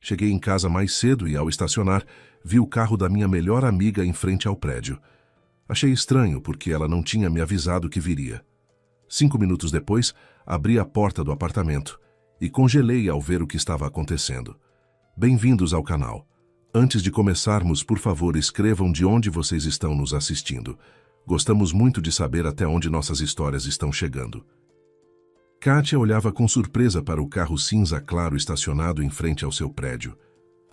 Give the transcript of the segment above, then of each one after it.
Cheguei em casa mais cedo e, ao estacionar, vi o carro da minha melhor amiga em frente ao prédio. Achei estranho porque ela não tinha me avisado que viria. 5 minutos depois, abri a porta do apartamento e congelei ao ver o que estava acontecendo. Bem-vindos ao canal. Antes de começarmos, por favor, escrevam de onde vocês estão nos assistindo. Gostamos muito de saber até onde nossas histórias estão chegando. Kátia olhava com surpresa para o carro cinza claro estacionado em frente ao seu prédio.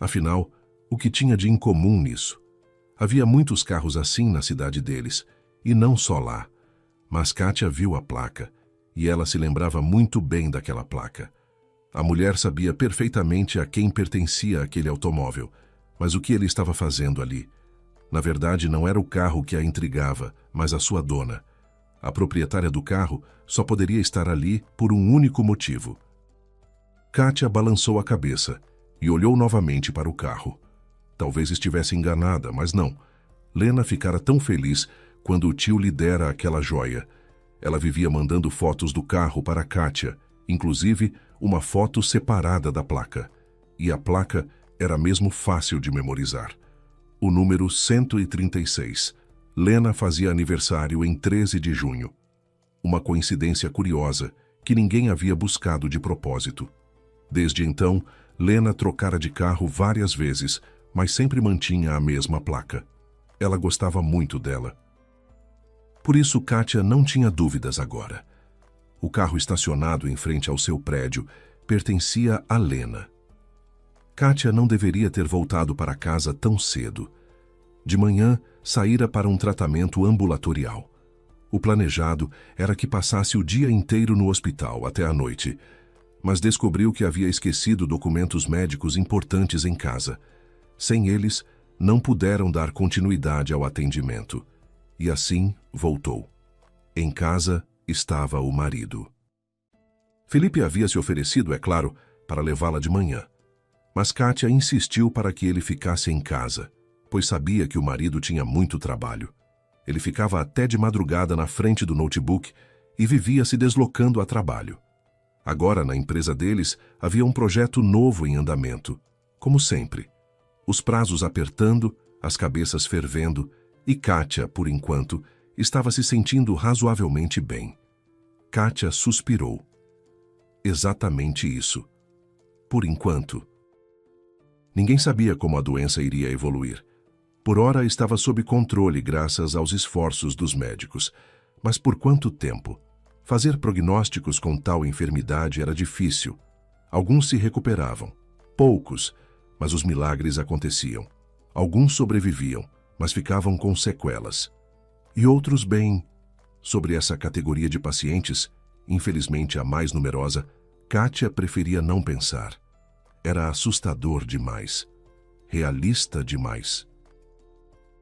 Afinal, o que tinha de incomum nisso? Havia muitos carros assim na cidade deles, e não só lá. Mas Kátia viu a placa, e ela se lembrava muito bem daquela placa. A mulher sabia perfeitamente a quem pertencia aquele automóvel, mas o que ele estava fazendo ali? Na verdade, não era o carro que a intrigava, mas a sua dona. A proprietária do carro só poderia estar ali por um único motivo. Kátia balançou a cabeça e olhou novamente para o carro. Talvez estivesse enganada, mas não. Lena ficara tão feliz quando o tio lhe dera aquela joia. Ela vivia mandando fotos do carro para Kátia, inclusive uma foto separada da placa. E a placa era mesmo fácil de memorizar. O número 136. Lena fazia aniversário em 13 de junho. Uma coincidência curiosa que ninguém havia buscado de propósito. Desde então, Lena trocara de carro várias vezes, mas sempre mantinha a mesma placa. Ela gostava muito dela. Por isso, Kátia não tinha dúvidas agora. O carro estacionado em frente ao seu prédio pertencia a Lena. Kátia não deveria ter voltado para casa tão cedo. De manhã, saíra para um tratamento ambulatorial. O planejado era que passasse o dia inteiro no hospital até a noite, mas descobriu que havia esquecido documentos médicos importantes em casa. Sem eles, não puderam dar continuidade ao atendimento. E assim, voltou. Em casa estava o marido. Felipe havia se oferecido, é claro, para levá-la de manhã. Mas Kátia insistiu para que ele ficasse em casa, pois sabia que o marido tinha muito trabalho. Ele ficava até de madrugada na frente do notebook e vivia se deslocando a trabalho. Agora, na empresa deles, havia um projeto novo em andamento, como sempre. Os prazos apertando, as cabeças fervendo, e Kátia, por enquanto, estava se sentindo razoavelmente bem. Kátia suspirou. Exatamente isso. Por enquanto. Ninguém sabia como a doença iria evoluir. Por ora estava sob controle graças aos esforços dos médicos. Mas por quanto tempo? Fazer prognósticos com tal enfermidade era difícil. Alguns se recuperavam. Poucos, mas os milagres aconteciam. Alguns sobreviviam, mas ficavam com sequelas. E outros, bem, sobre essa categoria de pacientes, infelizmente a mais numerosa, Kátia preferia não pensar. Era assustador demais. Realista demais.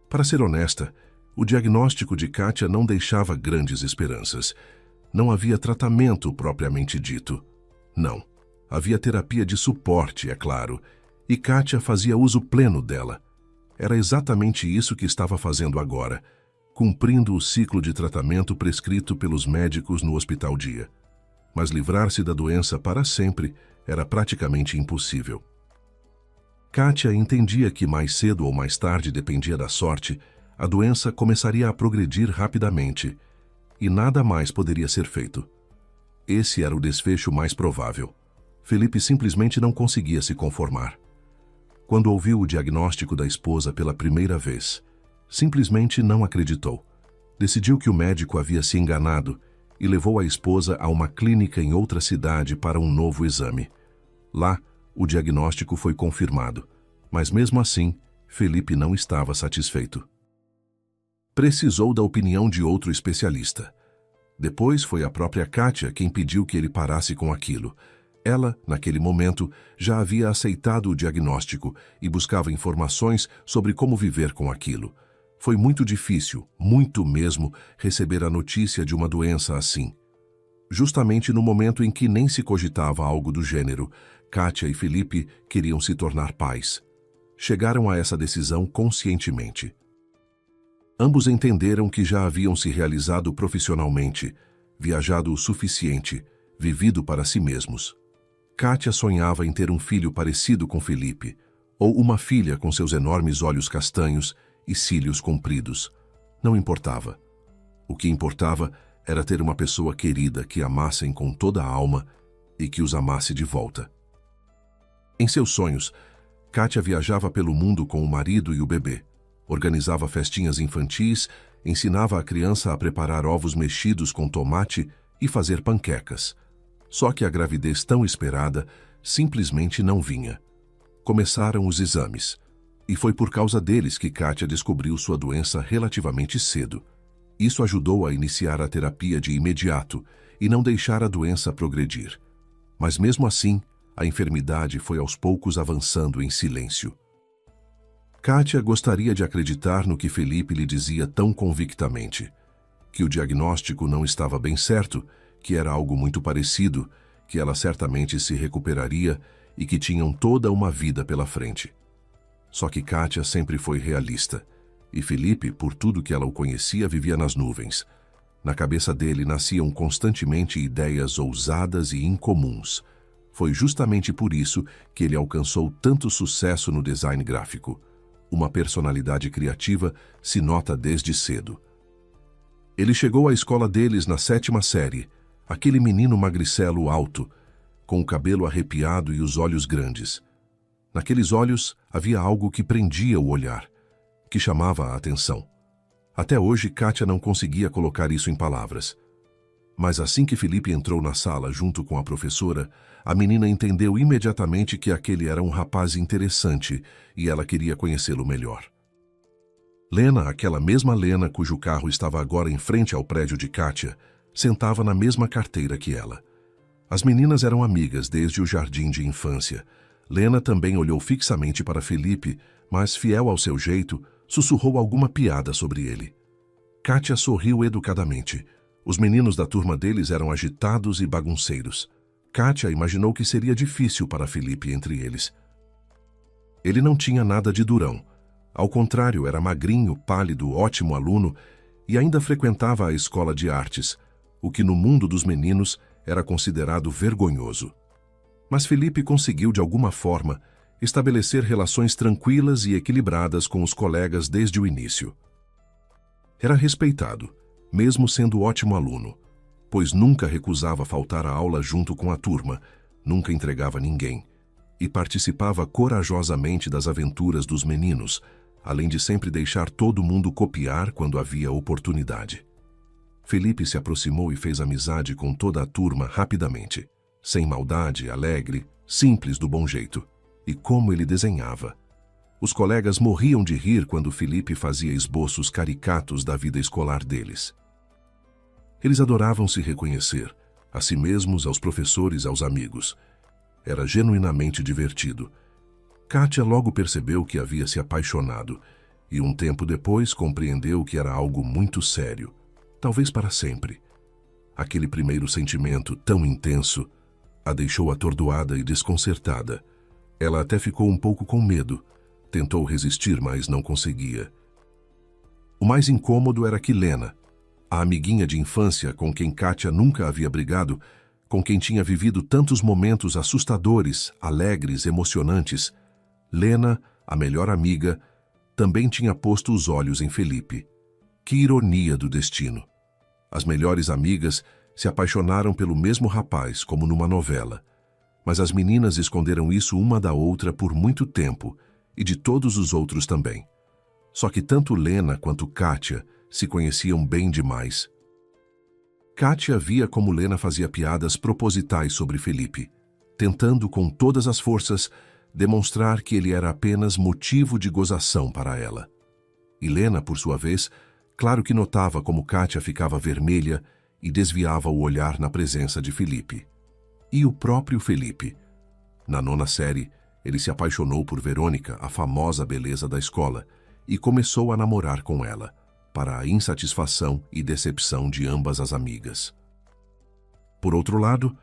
Para ser honesta, o diagnóstico de Kátia não deixava grandes esperanças. Não havia tratamento propriamente dito. Não. Havia terapia de suporte, é claro, e Kátia fazia uso pleno dela. Era exatamente isso que estava fazendo agora, cumprindo o ciclo de tratamento prescrito pelos médicos no hospital dia. Mas livrar-se da doença para sempre era praticamente impossível. Kátia entendia que mais cedo ou mais tarde, dependia da sorte, a doença começaria a progredir rapidamente, e nada mais poderia ser feito. Esse era o desfecho mais provável. Felipe simplesmente não conseguia se conformar. Quando ouviu o diagnóstico da esposa pela primeira vez, simplesmente não acreditou. Decidiu que o médico havia se enganado e levou a esposa a uma clínica em outra cidade para um novo exame. Lá, o diagnóstico foi confirmado, mas mesmo assim, Felipe não estava satisfeito. Precisou da opinião de outro especialista. Depois foi a própria Kátia quem pediu que ele parasse com aquilo. Ela, naquele momento, já havia aceitado o diagnóstico e buscava informações sobre como viver com aquilo. Foi muito difícil, muito mesmo, receber a notícia de uma doença assim. Justamente no momento em que nem se cogitava algo do gênero, Kátia e Felipe queriam se tornar pais. Chegaram a essa decisão conscientemente. Ambos entenderam que já haviam se realizado profissionalmente, viajado o suficiente, vivido para si mesmos. Kátia sonhava em ter um filho parecido com Felipe, ou uma filha com seus enormes olhos castanhos e cílios compridos. Não importava. O que importava era ter uma pessoa querida que amassem com toda a alma e que os amasse de volta. Em seus sonhos, Kátia viajava pelo mundo com o marido e o bebê, organizava festinhas infantis, ensinava a criança a preparar ovos mexidos com tomate e fazer panquecas. Só que a gravidez tão esperada simplesmente não vinha. Começaram os exames, e foi por causa deles que Kátia descobriu sua doença relativamente cedo. Isso ajudou a iniciar a terapia de imediato e não deixar a doença progredir. Mas mesmo assim, a enfermidade foi aos poucos avançando em silêncio. Kátia gostaria de acreditar no que Felipe lhe dizia tão convictamente, que o diagnóstico não estava bem certo, que era algo muito parecido, que ela certamente se recuperaria e que tinham toda uma vida pela frente. Só que Kátia sempre foi realista, e Felipe, por tudo que ela o conhecia, vivia nas nuvens. Na cabeça dele nasciam constantemente ideias ousadas e incomuns. Foi justamente por isso que ele alcançou tanto sucesso no design gráfico. Uma personalidade criativa se nota desde cedo. Ele chegou à escola deles na 7ª série, aquele menino magricelo alto, com o cabelo arrepiado e os olhos grandes. Naqueles olhos havia algo que prendia o olhar, que chamava a atenção. Até hoje, Kátia não conseguia colocar isso em palavras. Mas assim que Felipe entrou na sala junto com a professora, a menina entendeu imediatamente que aquele era um rapaz interessante e ela queria conhecê-lo melhor. Lena, aquela mesma Lena cujo carro estava agora em frente ao prédio de Kátia, sentava na mesma carteira que ela. As meninas eram amigas desde o jardim de infância. Lena também olhou fixamente para Felipe, mas, fiel ao seu jeito, sussurrou alguma piada sobre ele. Kátia sorriu educadamente. Os meninos da turma deles eram agitados e bagunceiros. Kátia imaginou que seria difícil para Felipe entre eles. Ele não tinha nada de durão. Ao contrário, era magrinho, pálido, ótimo aluno e ainda frequentava a escola de artes, o que no mundo dos meninos era considerado vergonhoso. Mas Felipe conseguiu, de alguma forma, estabelecer relações tranquilas e equilibradas com os colegas desde o início. Era respeitado, mesmo sendo ótimo aluno, pois nunca recusava faltar à aula junto com a turma, nunca entregava ninguém, e participava corajosamente das aventuras dos meninos, além de sempre deixar todo mundo copiar quando havia oportunidade. Felipe se aproximou e fez amizade com toda a turma rapidamente, sem maldade, alegre, simples do bom jeito. E como ele desenhava! Os colegas morriam de rir quando Felipe fazia esboços caricatos da vida escolar deles. Eles adoravam se reconhecer, a si mesmos, aos professores, aos amigos. Era genuinamente divertido. Kátia logo percebeu que havia se apaixonado e um tempo depois compreendeu que era algo muito sério, talvez para sempre. Aquele primeiro sentimento tão intenso a deixou atordoada e desconcertada. Ela até ficou um pouco com medo. Tentou resistir, mas não conseguia. O mais incômodo era que Lena, a amiguinha de infância com quem Kátia nunca havia brigado, com quem tinha vivido tantos momentos assustadores, alegres, emocionantes, Lena, a melhor amiga, também tinha posto os olhos em Felipe. Que ironia do destino! As melhores amigas se apaixonaram pelo mesmo rapaz, como numa novela. Mas as meninas esconderam isso uma da outra por muito tempo, e de todos os outros também. Só que tanto Lena quanto Kátia se conheciam bem demais. Kátia via como Lena fazia piadas propositais sobre Felipe, tentando com todas as forças demonstrar que ele era apenas motivo de gozação para ela. E Lena, por sua vez, claro que notava como Kátia ficava vermelha e desviava o olhar na presença de Felipe. E o próprio Felipe. Na 9ª série, ele se apaixonou por Verônica, a famosa beleza da escola, e começou a namorar com ela, para a insatisfação e decepção de ambas as amigas. Por outro lado,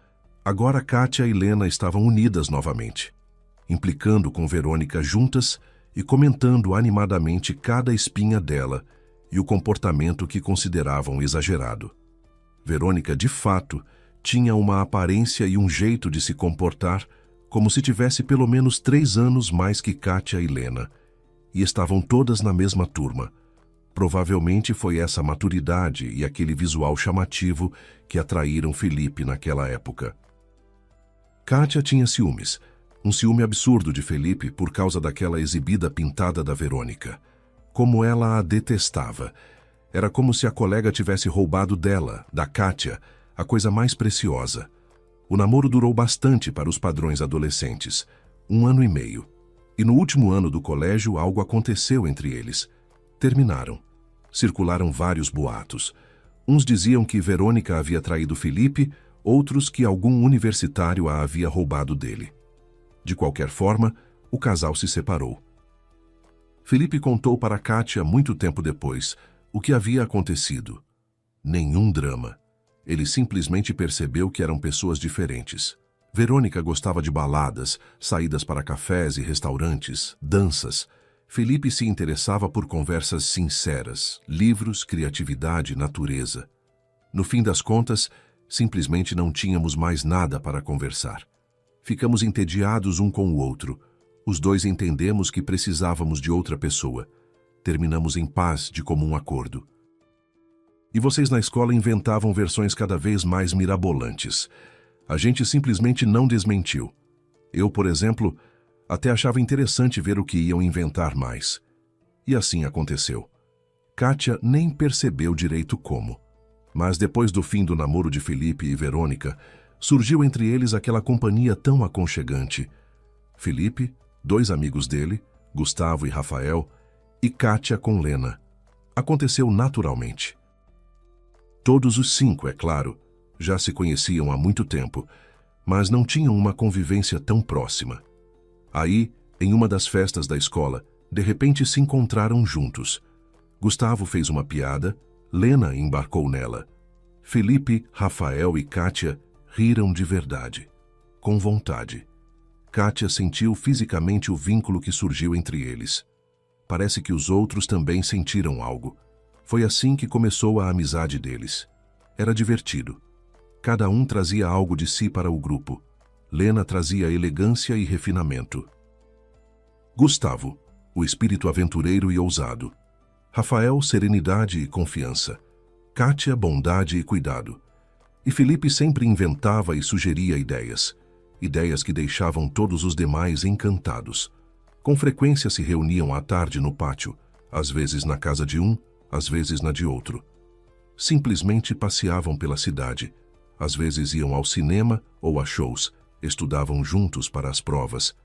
agora Kátia e Lena estavam unidas novamente, implicando com Verônica juntas e comentando animadamente cada espinha dela e o comportamento que consideravam exagerado. Verônica, de fato, tinha uma aparência e um jeito de se comportar como se tivesse pelo menos 3 anos mais que Kátia e Lena, e estavam todas na mesma turma. Provavelmente foi essa maturidade e aquele visual chamativo que atraíram Felipe naquela época. Kátia tinha ciúmes, um ciúme absurdo de Felipe por causa daquela exibida pintada da Verônica. Como ela a detestava. Era como se a colega tivesse roubado dela, da Kátia, a coisa mais preciosa. O namoro durou bastante para os padrões adolescentes, 1 ano e meio. E no último ano do colégio algo aconteceu entre eles. Terminaram. Circularam vários boatos. Uns diziam que Verônica havia traído Felipe, outros que algum universitário a havia roubado dele. De qualquer forma, o casal se separou. Felipe contou para Kátia muito tempo depois o que havia acontecido. Nenhum drama. Ele simplesmente percebeu que eram pessoas diferentes. Verônica gostava de baladas, saídas para cafés e restaurantes, danças. Felipe se interessava por conversas sinceras, livros, criatividade, natureza. No fim das contas, simplesmente não tínhamos mais nada para conversar. Ficamos entediados um com o outro. Os dois entendemos que precisávamos de outra pessoa. Terminamos em paz, de comum acordo. E vocês na escola inventavam versões cada vez mais mirabolantes. A gente simplesmente não desmentiu. Eu, por exemplo, até achava interessante ver o que iam inventar mais. E assim aconteceu. Kátia nem percebeu direito como. Mas depois do fim do namoro de Felipe e Verônica, surgiu entre eles aquela companhia tão aconchegante. Felipe, 2 amigos dele, Gustavo e Rafael, e Kátia com Lena. Aconteceu naturalmente. Todos os 5, é claro, já se conheciam há muito tempo, mas não tinham uma convivência tão próxima. Aí, em uma das festas da escola, de repente se encontraram juntos. Gustavo fez uma piada, Lena embarcou nela. Felipe, Rafael e Kátia riram de verdade, com vontade. Kátia sentiu fisicamente o vínculo que surgiu entre eles. Parece que os outros também sentiram algo. Foi assim que começou a amizade deles. Era divertido. Cada um trazia algo de si para o grupo. Lena trazia elegância e refinamento. Gustavo, o espírito aventureiro e ousado. Rafael, serenidade e confiança. Kátia, bondade e cuidado. E Felipe sempre inventava e sugeria ideias. Ideias que deixavam todos os demais encantados. Com frequência se reuniam à tarde no pátio, às vezes na casa de um, às vezes na de outro. Simplesmente passeavam pela cidade. Às vezes iam ao cinema ou a shows, estudavam juntos para as provas.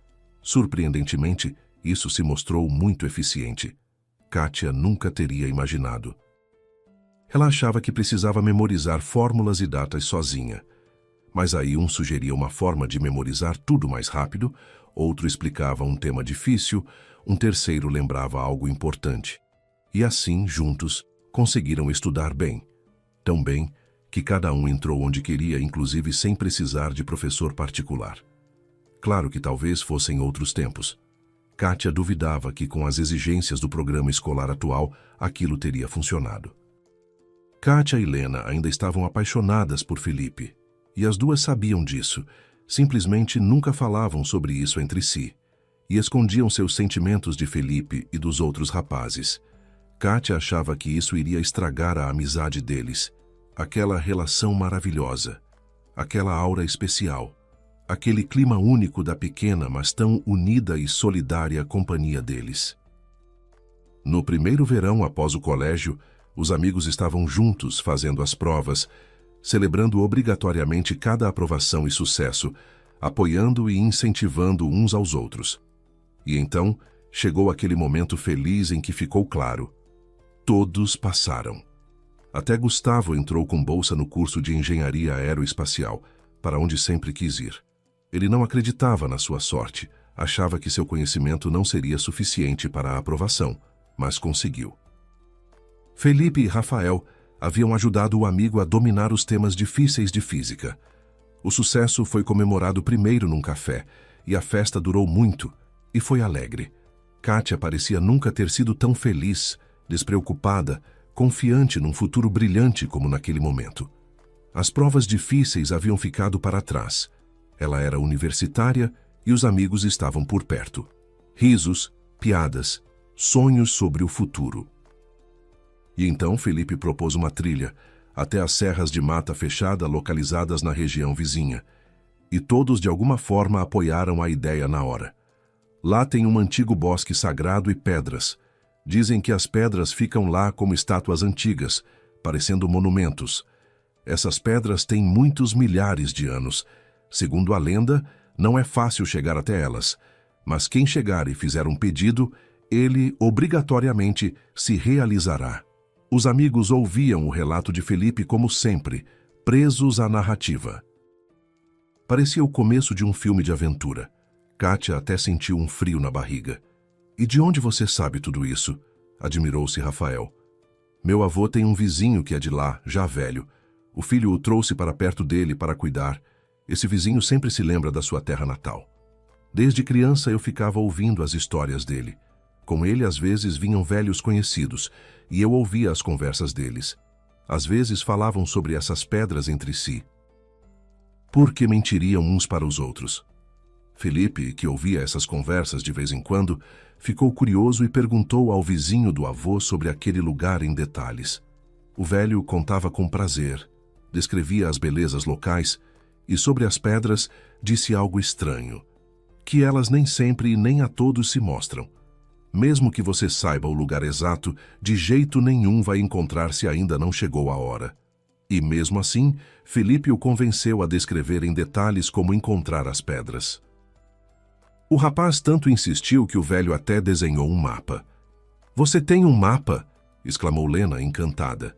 Surpreendentemente, isso se mostrou muito eficiente. Kátia nunca teria imaginado. Ela achava que precisava memorizar fórmulas e datas sozinha. Mas aí um sugeria uma forma de memorizar tudo mais rápido, outro explicava um tema difícil, um terceiro lembrava algo importante. E assim, juntos, conseguiram estudar bem. Tão bem que cada um entrou onde queria, inclusive sem precisar de professor particular. Claro que talvez fossem outros tempos. Kátia duvidava que com as exigências do programa escolar atual, aquilo teria funcionado. Kátia e Lena ainda estavam apaixonadas por Felipe. E as duas sabiam disso, simplesmente nunca falavam sobre isso entre si. E escondiam seus sentimentos de Felipe e dos outros rapazes. Kátia achava que isso iria estragar a amizade deles, aquela relação maravilhosa, aquela aura especial, aquele clima único da pequena, mas tão unida e solidária companhia deles. No primeiro verão após o colégio, os amigos estavam juntos fazendo as provas, celebrando obrigatoriamente cada aprovação e sucesso, apoiando e incentivando uns aos outros. E então, chegou aquele momento feliz em que ficou claro. Todos passaram. Até Gustavo entrou com bolsa no curso de engenharia aeroespacial, para onde sempre quis ir. Ele não acreditava na sua sorte, achava que seu conhecimento não seria suficiente para a aprovação, mas conseguiu. Felipe e Rafael haviam ajudado o amigo a dominar os temas difíceis de física. O sucesso foi comemorado primeiro num café, e a festa durou muito, e foi alegre. Kátia parecia nunca ter sido tão feliz, despreocupada, confiante num futuro brilhante como naquele momento. As provas difíceis haviam ficado para trás. Ela era universitária e os amigos estavam por perto. Risos, piadas, sonhos sobre o futuro. E então Felipe propôs uma trilha até as serras de mata fechada localizadas na região vizinha. E todos de alguma forma apoiaram a ideia na hora. Lá tem um antigo bosque sagrado e pedras. Dizem que as pedras ficam lá como estátuas antigas, parecendo monumentos. Essas pedras têm muitos milhares de anos. Segundo a lenda, não é fácil chegar até elas, mas quem chegar e fizer um pedido, ele obrigatoriamente se realizará. Os amigos ouviam o relato de Felipe como sempre, presos à narrativa. Parecia o começo de um filme de aventura. Kátia até sentiu um frio na barriga. "E de onde você sabe tudo isso?" admirou-se Rafael. "Meu avô tem um vizinho que é de lá, já velho. O filho o trouxe para perto dele para cuidar. Esse vizinho sempre se lembra da sua terra natal. Desde criança eu ficava ouvindo as histórias dele. Com ele, às vezes, vinham velhos conhecidos, e eu ouvia as conversas deles. Às vezes falavam sobre essas pedras entre si. Por que mentiriam uns para os outros?" Felipe, que ouvia essas conversas de vez em quando, ficou curioso e perguntou ao vizinho do avô sobre aquele lugar em detalhes. O velho contava com prazer, descrevia as belezas locais e sobre as pedras disse algo estranho, que elas nem sempre e nem a todos se mostram. Mesmo que você saiba o lugar exato, de jeito nenhum vai encontrar se ainda não chegou a hora. E mesmo assim, Felipe o convenceu a descrever em detalhes como encontrar as pedras. O rapaz tanto insistiu que o velho até desenhou um mapa. "Você tem um mapa?" exclamou Lena, encantada.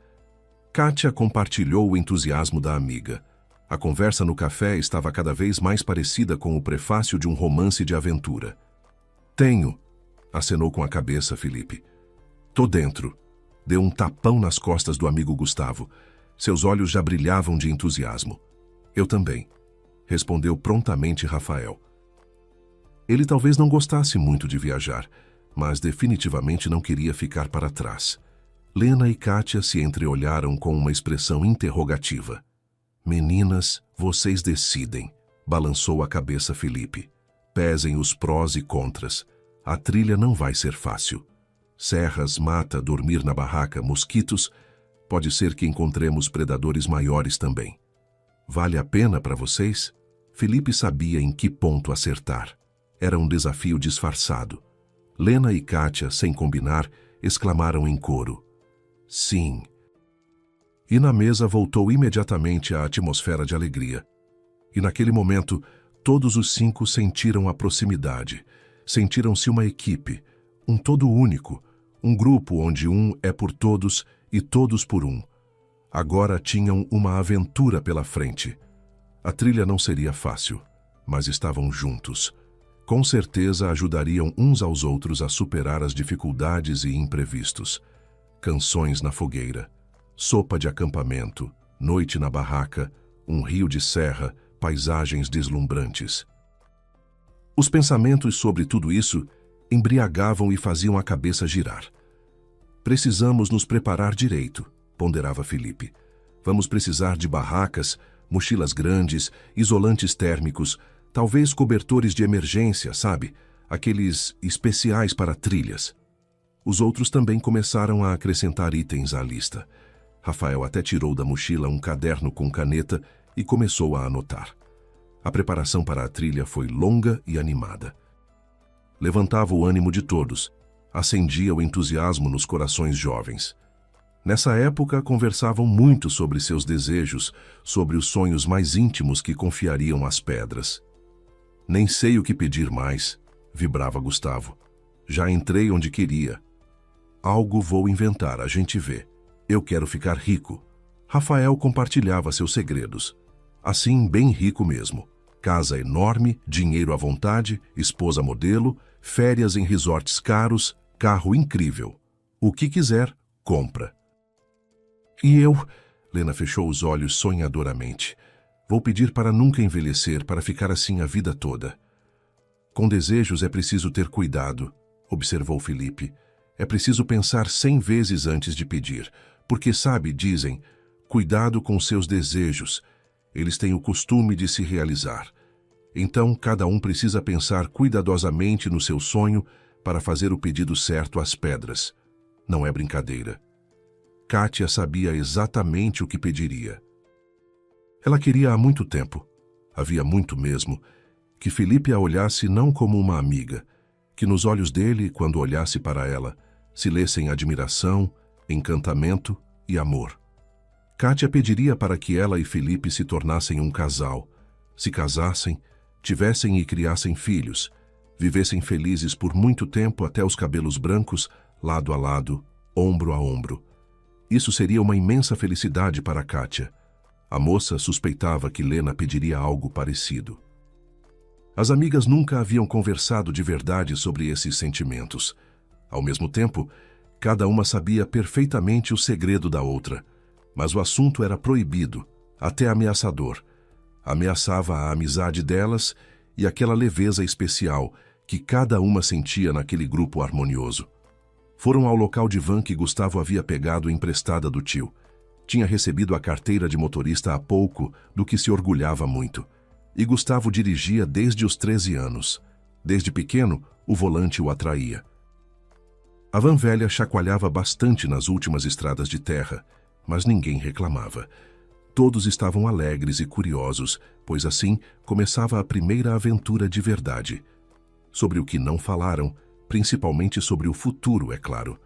Kátia compartilhou o entusiasmo da amiga. A conversa no café estava cada vez mais parecida com o prefácio de um romance de aventura. "Tenho", acenou com a cabeça Felipe. "Tô dentro." Deu um tapão nas costas do amigo Gustavo. Seus olhos já brilhavam de entusiasmo. "Eu também", respondeu prontamente Rafael. Ele talvez não gostasse muito de viajar, mas definitivamente não queria ficar para trás. Lena e Kátia se entreolharam com uma expressão interrogativa. "Meninas, vocês decidem", balançou a cabeça Felipe. "Pesem os prós e contras. A trilha não vai ser fácil. Serras, mata, dormir na barraca, mosquitos. Pode ser que encontremos predadores maiores também. Vale a pena para vocês?" Felipe sabia em que ponto acertar. Era um desafio disfarçado. Lena e Kátia, sem combinar, exclamaram em coro: "Sim." E na mesa voltou imediatamente a atmosfera de alegria. E naquele momento, todos os 5 sentiram a proximidade. Sentiram-se uma equipe, um todo único, um grupo onde um é por todos e todos por um. Agora tinham uma aventura pela frente. A trilha não seria fácil, mas estavam juntos. Com certeza ajudariam uns aos outros a superar as dificuldades e imprevistos. Canções na fogueira, sopa de acampamento, noite na barraca, um rio de serra, paisagens deslumbrantes. Os pensamentos sobre tudo isso embriagavam e faziam a cabeça girar. "Precisamos nos preparar direito", ponderava Felipe. "Vamos precisar de barracas, mochilas grandes, isolantes térmicos, talvez cobertores de emergência, sabe? Aqueles especiais para trilhas." Os outros também começaram a acrescentar itens à lista. Rafael até tirou da mochila um caderno com caneta e começou a anotar. A preparação para a trilha foi longa e animada. Levantava o ânimo de todos, acendia o entusiasmo nos corações jovens. Nessa época, conversavam muito sobre seus desejos, sobre os sonhos mais íntimos que confiariam às pedras. "Nem sei o que pedir mais", vibrava Gustavo. "Já entrei onde queria. Algo vou inventar, a gente vê. Eu quero ficar rico." Rafael compartilhava seus segredos. Assim, bem rico mesmo. Casa enorme, dinheiro à vontade, esposa modelo, férias em resorts caros, carro incrível. O que quiser, compra. "E eu?" Lena fechou os olhos sonhadoramente. "Vou pedir para nunca envelhecer, para ficar assim a vida toda." "Com desejos é preciso ter cuidado", observou Felipe. "É preciso pensar 100 vezes antes de pedir, porque, sabe, dizem, Cuidado com seus desejos. Eles têm o costume de se realizar. Então, cada um precisa pensar cuidadosamente no seu sonho para fazer o pedido certo às pedras. Não é brincadeira. Kátia sabia exatamente o que pediria. Ela queria há muito tempo, havia muito mesmo, que Felipe a olhasse não como uma amiga, que nos olhos dele, quando olhasse para ela, se lessem admiração, encantamento e amor. Kátia pediria para que ela e Felipe se tornassem um casal, se casassem, tivessem e criassem filhos, vivessem felizes por muito tempo até os cabelos brancos, lado a lado, ombro a ombro. Isso seria uma imensa felicidade para Kátia. A moça suspeitava que Lena pediria algo parecido. As amigas nunca haviam conversado de verdade sobre esses sentimentos. Ao mesmo tempo, cada uma sabia perfeitamente o segredo da outra, mas o assunto era proibido, até ameaçador. Ameaçava a amizade delas e aquela leveza especial que cada uma sentia naquele grupo harmonioso. Foram ao local de van que Gustavo havia pegado emprestada do tio. Tinha recebido a carteira de motorista há pouco, do que se orgulhava muito. E Gustavo dirigia desde os 13 anos. Desde pequeno, o volante o atraía. A van velha chacoalhava bastante nas últimas estradas de terra, mas ninguém reclamava. Todos estavam alegres e curiosos, pois assim começava a primeira aventura de verdade. Sobre o que não falaram, principalmente sobre o futuro, é claro.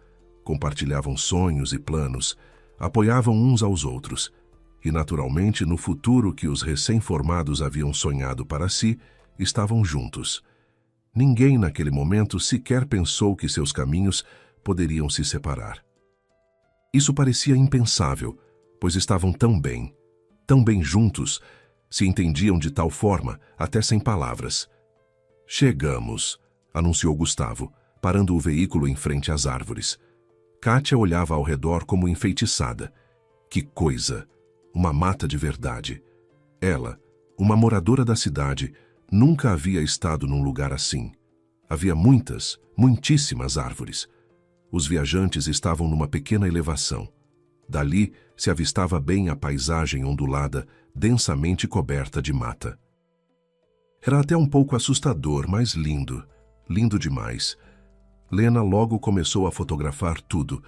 Compartilhavam sonhos e planos, apoiavam uns aos outros. E, naturalmente, no futuro que os recém-formados haviam sonhado para si, estavam juntos. Ninguém naquele momento sequer pensou que seus caminhos poderiam se separar. Isso parecia impensável, pois estavam tão bem juntos, se entendiam de tal forma, até sem palavras. Chegamos, anunciou Gustavo, parando o veículo em frente às árvores. Kátia olhava ao redor como enfeitiçada. Que coisa! Uma mata de verdade. Ela, uma moradora da cidade, nunca havia estado num lugar assim. Havia muitíssimas árvores. Os viajantes estavam numa pequena elevação. Dali se avistava bem a paisagem ondulada, densamente coberta de mata. Era até um pouco assustador, mas lindo. Lindo demais. Lena logo começou a fotografar tudo.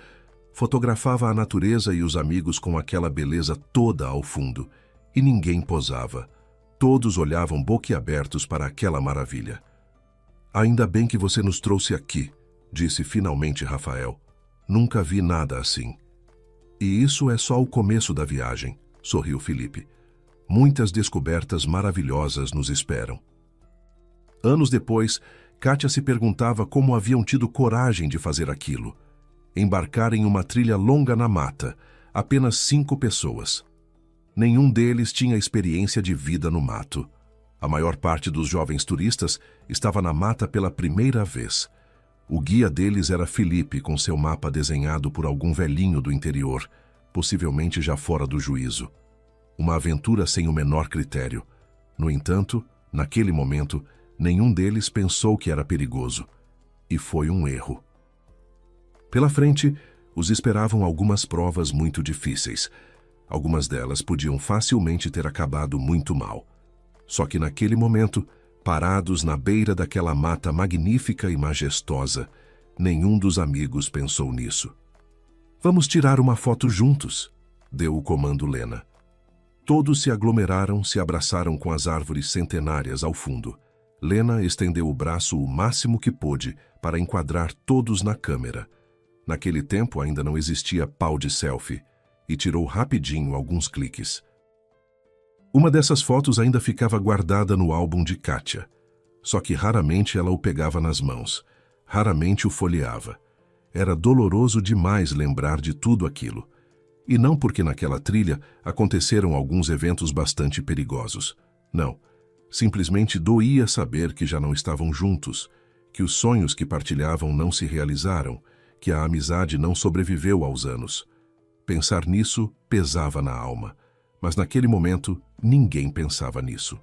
Fotografava a natureza e os amigos com aquela beleza toda ao fundo. E ninguém posava. Todos olhavam boquiabertos para aquela maravilha. Ainda bem que você nos trouxe aqui, disse finalmente Rafael. Nunca vi nada assim. E isso é só o começo da viagem, sorriu Felipe. Muitas descobertas maravilhosas nos esperam. Anos depois, Kátia se perguntava como haviam tido coragem de fazer aquilo. Embarcar em uma trilha longa na mata, apenas 5 pessoas. Nenhum deles tinha experiência de vida no mato. A maior parte dos jovens turistas estava na mata pela primeira vez. O guia deles era Felipe, com seu mapa desenhado por algum velhinho do interior, possivelmente já fora do juízo. Uma aventura sem o menor critério. No entanto, naquele momento, nenhum deles pensou que era perigoso. E foi um erro. Pela frente, os esperavam algumas provas muito difíceis. Algumas delas podiam facilmente ter acabado muito mal. Só que naquele momento, parados na beira daquela mata magnífica e majestosa, nenhum dos amigos pensou nisso. Vamos tirar uma foto juntos, deu o comando Lena. Todos se aglomeraram, se abraçaram com as árvores centenárias ao fundo. Lena estendeu o braço o máximo que pôde para enquadrar todos na câmera. Naquele tempo ainda não existia pau de selfie, e tirou rapidinho alguns cliques. Uma dessas fotos ainda ficava guardada no álbum de Kátia. Só que raramente ela o pegava nas mãos, raramente o folheava. Era doloroso demais lembrar de tudo aquilo. E não porque naquela trilha aconteceram alguns eventos bastante perigosos. Não, simplesmente doía saber que já não estavam juntos, que os sonhos que partilhavam não se realizaram, que a amizade não sobreviveu aos anos. Pensar nisso pesava na alma, mas naquele momento ninguém pensava nisso.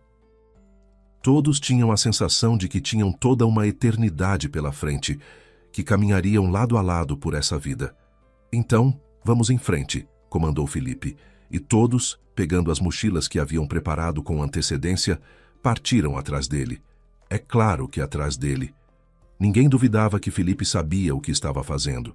Todos tinham a sensação de que tinham toda uma eternidade pela frente, que caminhariam lado a lado por essa vida. Então, vamos em frente, comandou Felipe, e todos, pegando as mochilas que haviam preparado com antecedência, partiram atrás dele. É claro que atrás dele. Ninguém duvidava que Felipe sabia o que estava fazendo.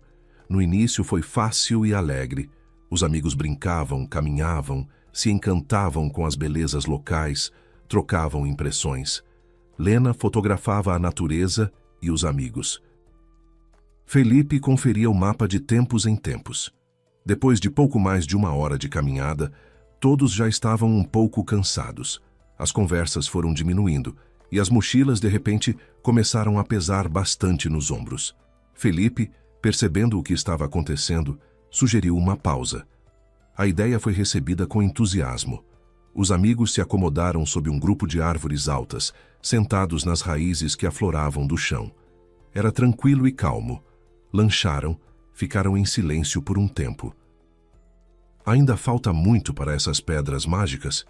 No início foi fácil e alegre. Os amigos brincavam, caminhavam, se encantavam com as belezas locais, trocavam impressões. Lena fotografava a natureza e os amigos. Felipe conferia o mapa de tempos em tempos. Depois de pouco mais de 1 hora de caminhada, todos já estavam um pouco cansados. As conversas foram diminuindo e as mochilas, de repente, começaram a pesar bastante nos ombros. Felipe, percebendo o que estava acontecendo, sugeriu uma pausa. A ideia foi recebida com entusiasmo. Os amigos se acomodaram sob um grupo de árvores altas, sentados nas raízes que afloravam do chão. Era tranquilo e calmo. Lancharam, ficaram em silêncio por um tempo. Ainda falta muito para essas pedras mágicas?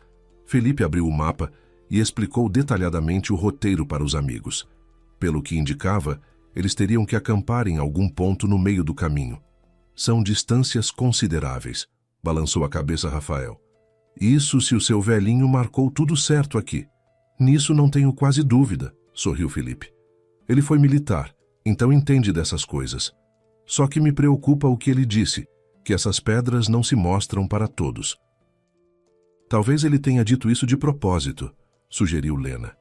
Felipe abriu o mapa e explicou detalhadamente o roteiro para os amigos. Pelo que indicava, eles teriam que acampar em algum ponto no meio do caminho. São distâncias consideráveis, balançou a cabeça Rafael. Isso se o seu velhinho marcou tudo certo aqui. Nisso não tenho quase dúvida, sorriu Felipe. Ele foi militar, então entende dessas coisas. Só que me preocupa o que ele disse, que essas pedras não se mostram para todos. Talvez ele tenha dito isso de propósito, sugeriu Lena.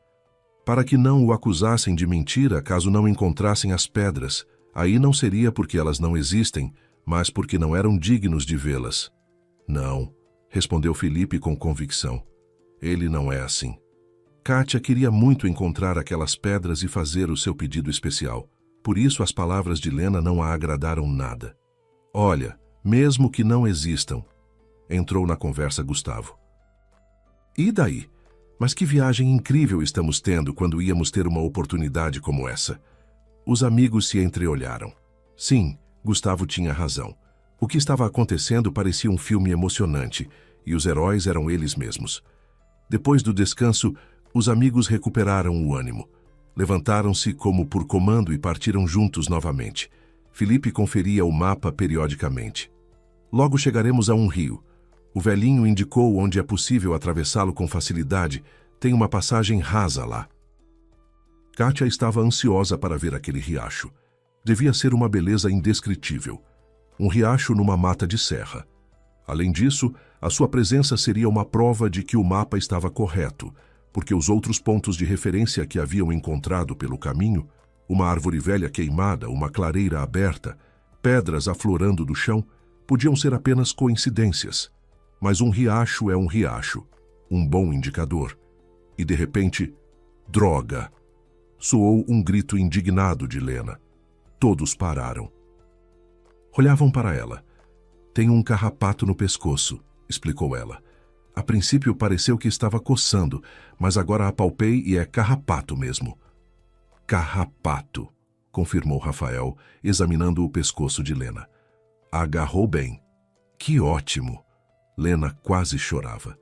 Para que não o acusassem de mentira caso não encontrassem as pedras. Aí não seria porque elas não existem, mas porque não eram dignos de vê-las. Não, respondeu Felipe com convicção. Ele não é assim. Kátia queria muito encontrar aquelas pedras e fazer o seu pedido especial. Por isso as palavras de Lena não a agradaram nada. Olha, mesmo que não existam, entrou na conversa Gustavo. E daí? Mas que viagem incrível estamos tendo quando íamos ter uma oportunidade como essa. Os amigos se entreolharam. Sim, Gustavo tinha razão. O que estava acontecendo parecia um filme emocionante, e os heróis eram eles mesmos. Depois do descanso, os amigos recuperaram o ânimo. Levantaram-se como por comando e partiram juntos novamente. Felipe conferia o mapa periodicamente. Logo chegaremos a um rio. O velhinho indicou onde é possível atravessá-lo com facilidade. Tem uma passagem rasa lá. Kátia estava ansiosa para ver aquele riacho. Devia ser uma beleza indescritível. Um riacho numa mata de serra. Além disso, a sua presença seria uma prova de que o mapa estava correto, porque os outros pontos de referência que haviam encontrado pelo caminho, uma árvore velha queimada, uma clareira aberta, pedras aflorando do chão, podiam ser apenas coincidências. Mas um riacho é um riacho, um bom indicador. E de repente, droga! Soou um grito indignado de Lena. Todos pararam. Olhavam para ela. Tem um carrapato no pescoço, explicou ela. A princípio pareceu que estava coçando, mas agora apalpei e é carrapato mesmo. Carrapato, confirmou Rafael, examinando o pescoço de Lena. Agarrou bem. Que ótimo! Lena quase chorava.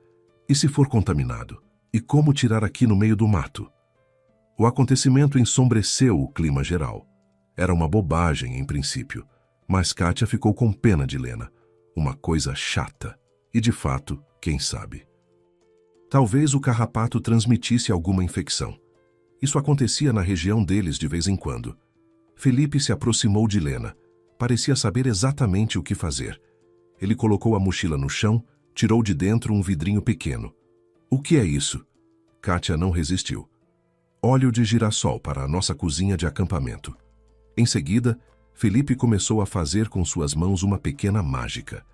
E se for contaminado? E como tirar aqui no meio do mato? O acontecimento ensombreceu o clima geral. Era uma bobagem em princípio, mas Kátia ficou com pena de Lena. Uma coisa chata. E de fato, quem sabe? Talvez o carrapato transmitisse alguma infecção. Isso acontecia na região deles de vez em quando. Felipe se aproximou de Lena. Parecia saber exatamente o que fazer. Ele colocou a mochila no chão, tirou de dentro um vidrinho pequeno. O que é isso? Kátia não resistiu. Óleo de girassol para a nossa cozinha de acampamento. Em seguida, Felipe começou a fazer com suas mãos uma pequena mágica.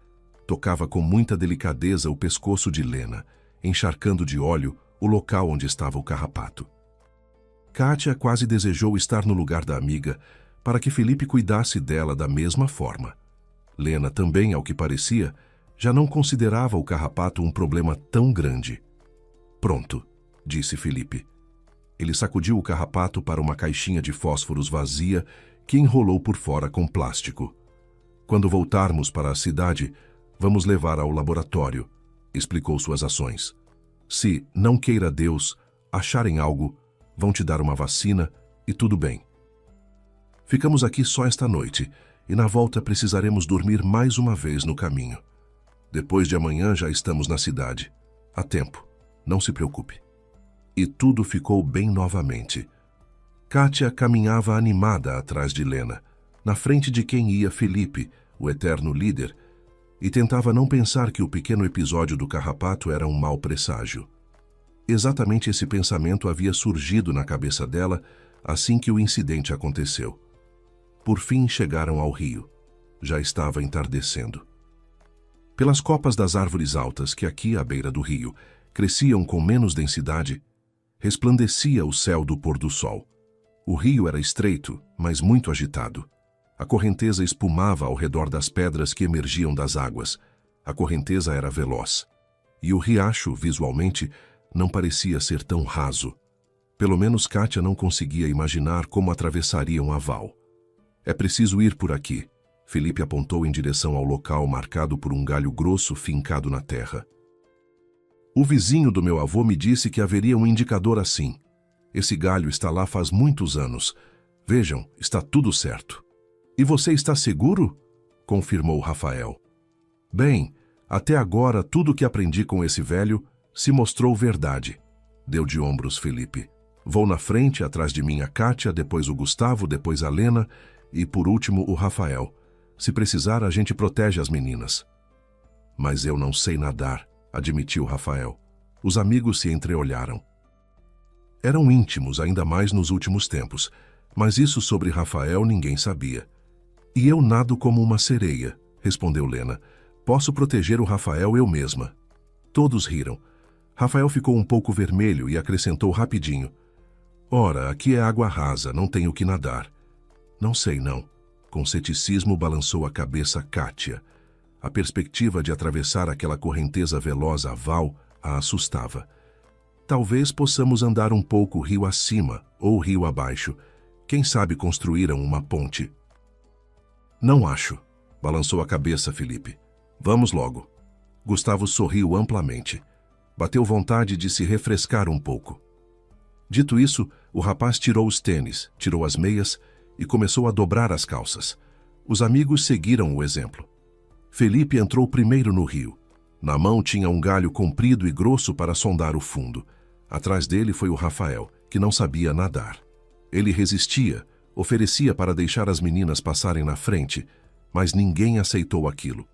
Tocava com muita delicadeza o pescoço de Lena, encharcando de óleo o local onde estava o carrapato. Kátia quase desejou estar no lugar da amiga para que Felipe cuidasse dela da mesma forma. Lena também, ao que parecia, já não considerava o carrapato um problema tão grande. Pronto, disse Felipe. Ele sacudiu o carrapato para uma caixinha de fósforos vazia que enrolou por fora com plástico. Quando voltarmos para a cidade, vamos levar ao laboratório, explicou suas ações. Se, não queira Deus, acharem algo, vão te dar uma vacina e tudo bem. Ficamos aqui só esta noite e na volta precisaremos dormir mais uma vez no caminho. Depois de amanhã já estamos na cidade. Há tempo. Não se preocupe. E tudo ficou bem novamente. Kátia caminhava animada atrás de Lena, na frente de quem ia Felipe, o eterno líder, e tentava não pensar que o pequeno episódio do carrapato era um mau presságio. Exatamente esse pensamento havia surgido na cabeça dela assim que o incidente aconteceu. Por fim chegaram ao rio. Já estava entardecendo. Pelas copas das árvores altas que aqui à beira do rio cresciam com menos densidade, resplandecia o céu do pôr do sol. O rio era estreito, mas muito agitado. A correnteza espumava ao redor das pedras que emergiam das águas. A correnteza era veloz. E o riacho, visualmente, não parecia ser tão raso. Pelo menos Kátia não conseguia imaginar como atravessariam a val. É preciso ir por aqui. Felipe apontou em direção ao local marcado por um galho grosso fincado na terra. O vizinho do meu avô me disse que haveria um indicador assim. Esse galho está lá faz muitos anos. Vejam, está tudo certo. E você está seguro? Confirmou Rafael. Bem, até agora tudo o que aprendi com esse velho se mostrou verdade. Deu de ombros Felipe. Vou na frente, atrás de mim a Kátia, depois o Gustavo, depois a Lena e por último o Rafael. Se precisar, a gente protege as meninas. Mas eu não sei nadar, admitiu Rafael. Os amigos se entreolharam. Eram íntimos, ainda mais nos últimos tempos, mas isso sobre Rafael ninguém sabia. E eu nado como uma sereia, respondeu Lena. Posso proteger o Rafael eu mesma. Todos riram. Rafael ficou um pouco vermelho e acrescentou rapidinho. Ora, aqui é água rasa, não tenho que nadar. Não sei, não. Com ceticismo balançou a cabeça Kátia. A perspectiva de atravessar aquela correnteza veloz a val a assustava. Talvez possamos andar um pouco rio acima ou rio abaixo. Quem sabe construíram uma ponte. Não acho, balançou a cabeça Felipe. Vamos logo. Gustavo sorriu amplamente. Bateu vontade de se refrescar um pouco. Dito isso, o rapaz tirou os tênis, tirou as meias e começou a dobrar as calças. Os amigos seguiram o exemplo. Felipe entrou primeiro no rio. Na mão tinha um galho comprido e grosso para sondar o fundo. Atrás dele foi o Rafael, que não sabia nadar. Ele resistia, oferecia para deixar as meninas passarem na frente, mas ninguém aceitou aquilo.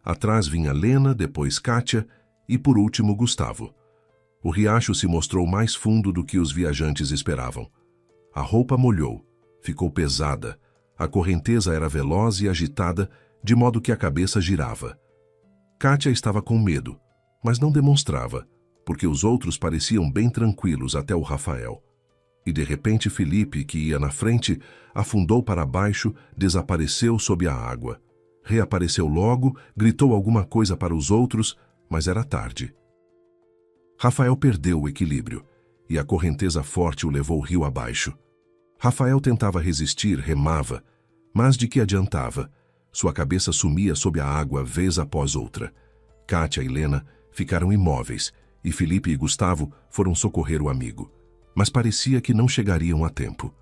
Atrás vinha Lena, depois Kátia e, por último, Gustavo. O riacho se mostrou mais fundo do que os viajantes esperavam. A roupa molhou, ficou pesada, a correnteza era veloz e agitada, de modo que a cabeça girava. Kátia estava com medo, mas não demonstrava, porque os outros pareciam bem tranquilos até o Rafael. E de repente Felipe, que ia na frente, afundou para baixo, desapareceu sob a água. Reapareceu logo, gritou alguma coisa para os outros, mas era tarde. Rafael perdeu o equilíbrio, e a correnteza forte o levou rio abaixo. Rafael tentava resistir, remava, mas de que adiantava? Sua cabeça sumia sob a água vez após outra. Kátia e Lena ficaram imóveis, e Felipe e Gustavo foram socorrer o amigo. Mas parecia que não chegariam a tempo.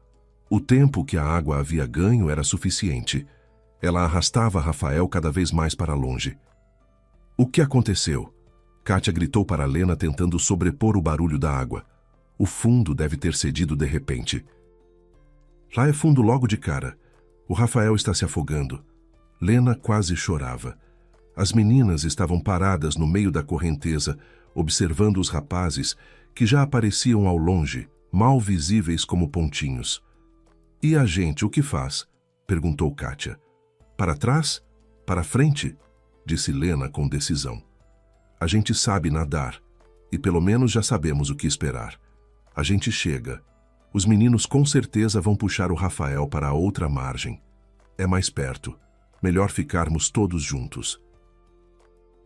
O tempo que a água havia ganho era suficiente. Ela arrastava Rafael cada vez mais para longe. O que aconteceu? Kátia gritou para Lena tentando sobrepor o barulho da água. O fundo deve ter cedido de repente. Lá é fundo logo de cara. O Rafael está se afogando. Lena quase chorava. As meninas estavam paradas no meio da correnteza, observando os rapazes, que já apareciam ao longe, mal visíveis como pontinhos. E a gente, o que faz? Perguntou Kátia. Para trás? Para frente? Disse Lena com decisão. A gente sabe nadar, e pelo menos já sabemos o que esperar. A gente chega. Os meninos com certeza vão puxar o Rafael para a outra margem. É mais perto. Melhor ficarmos todos juntos.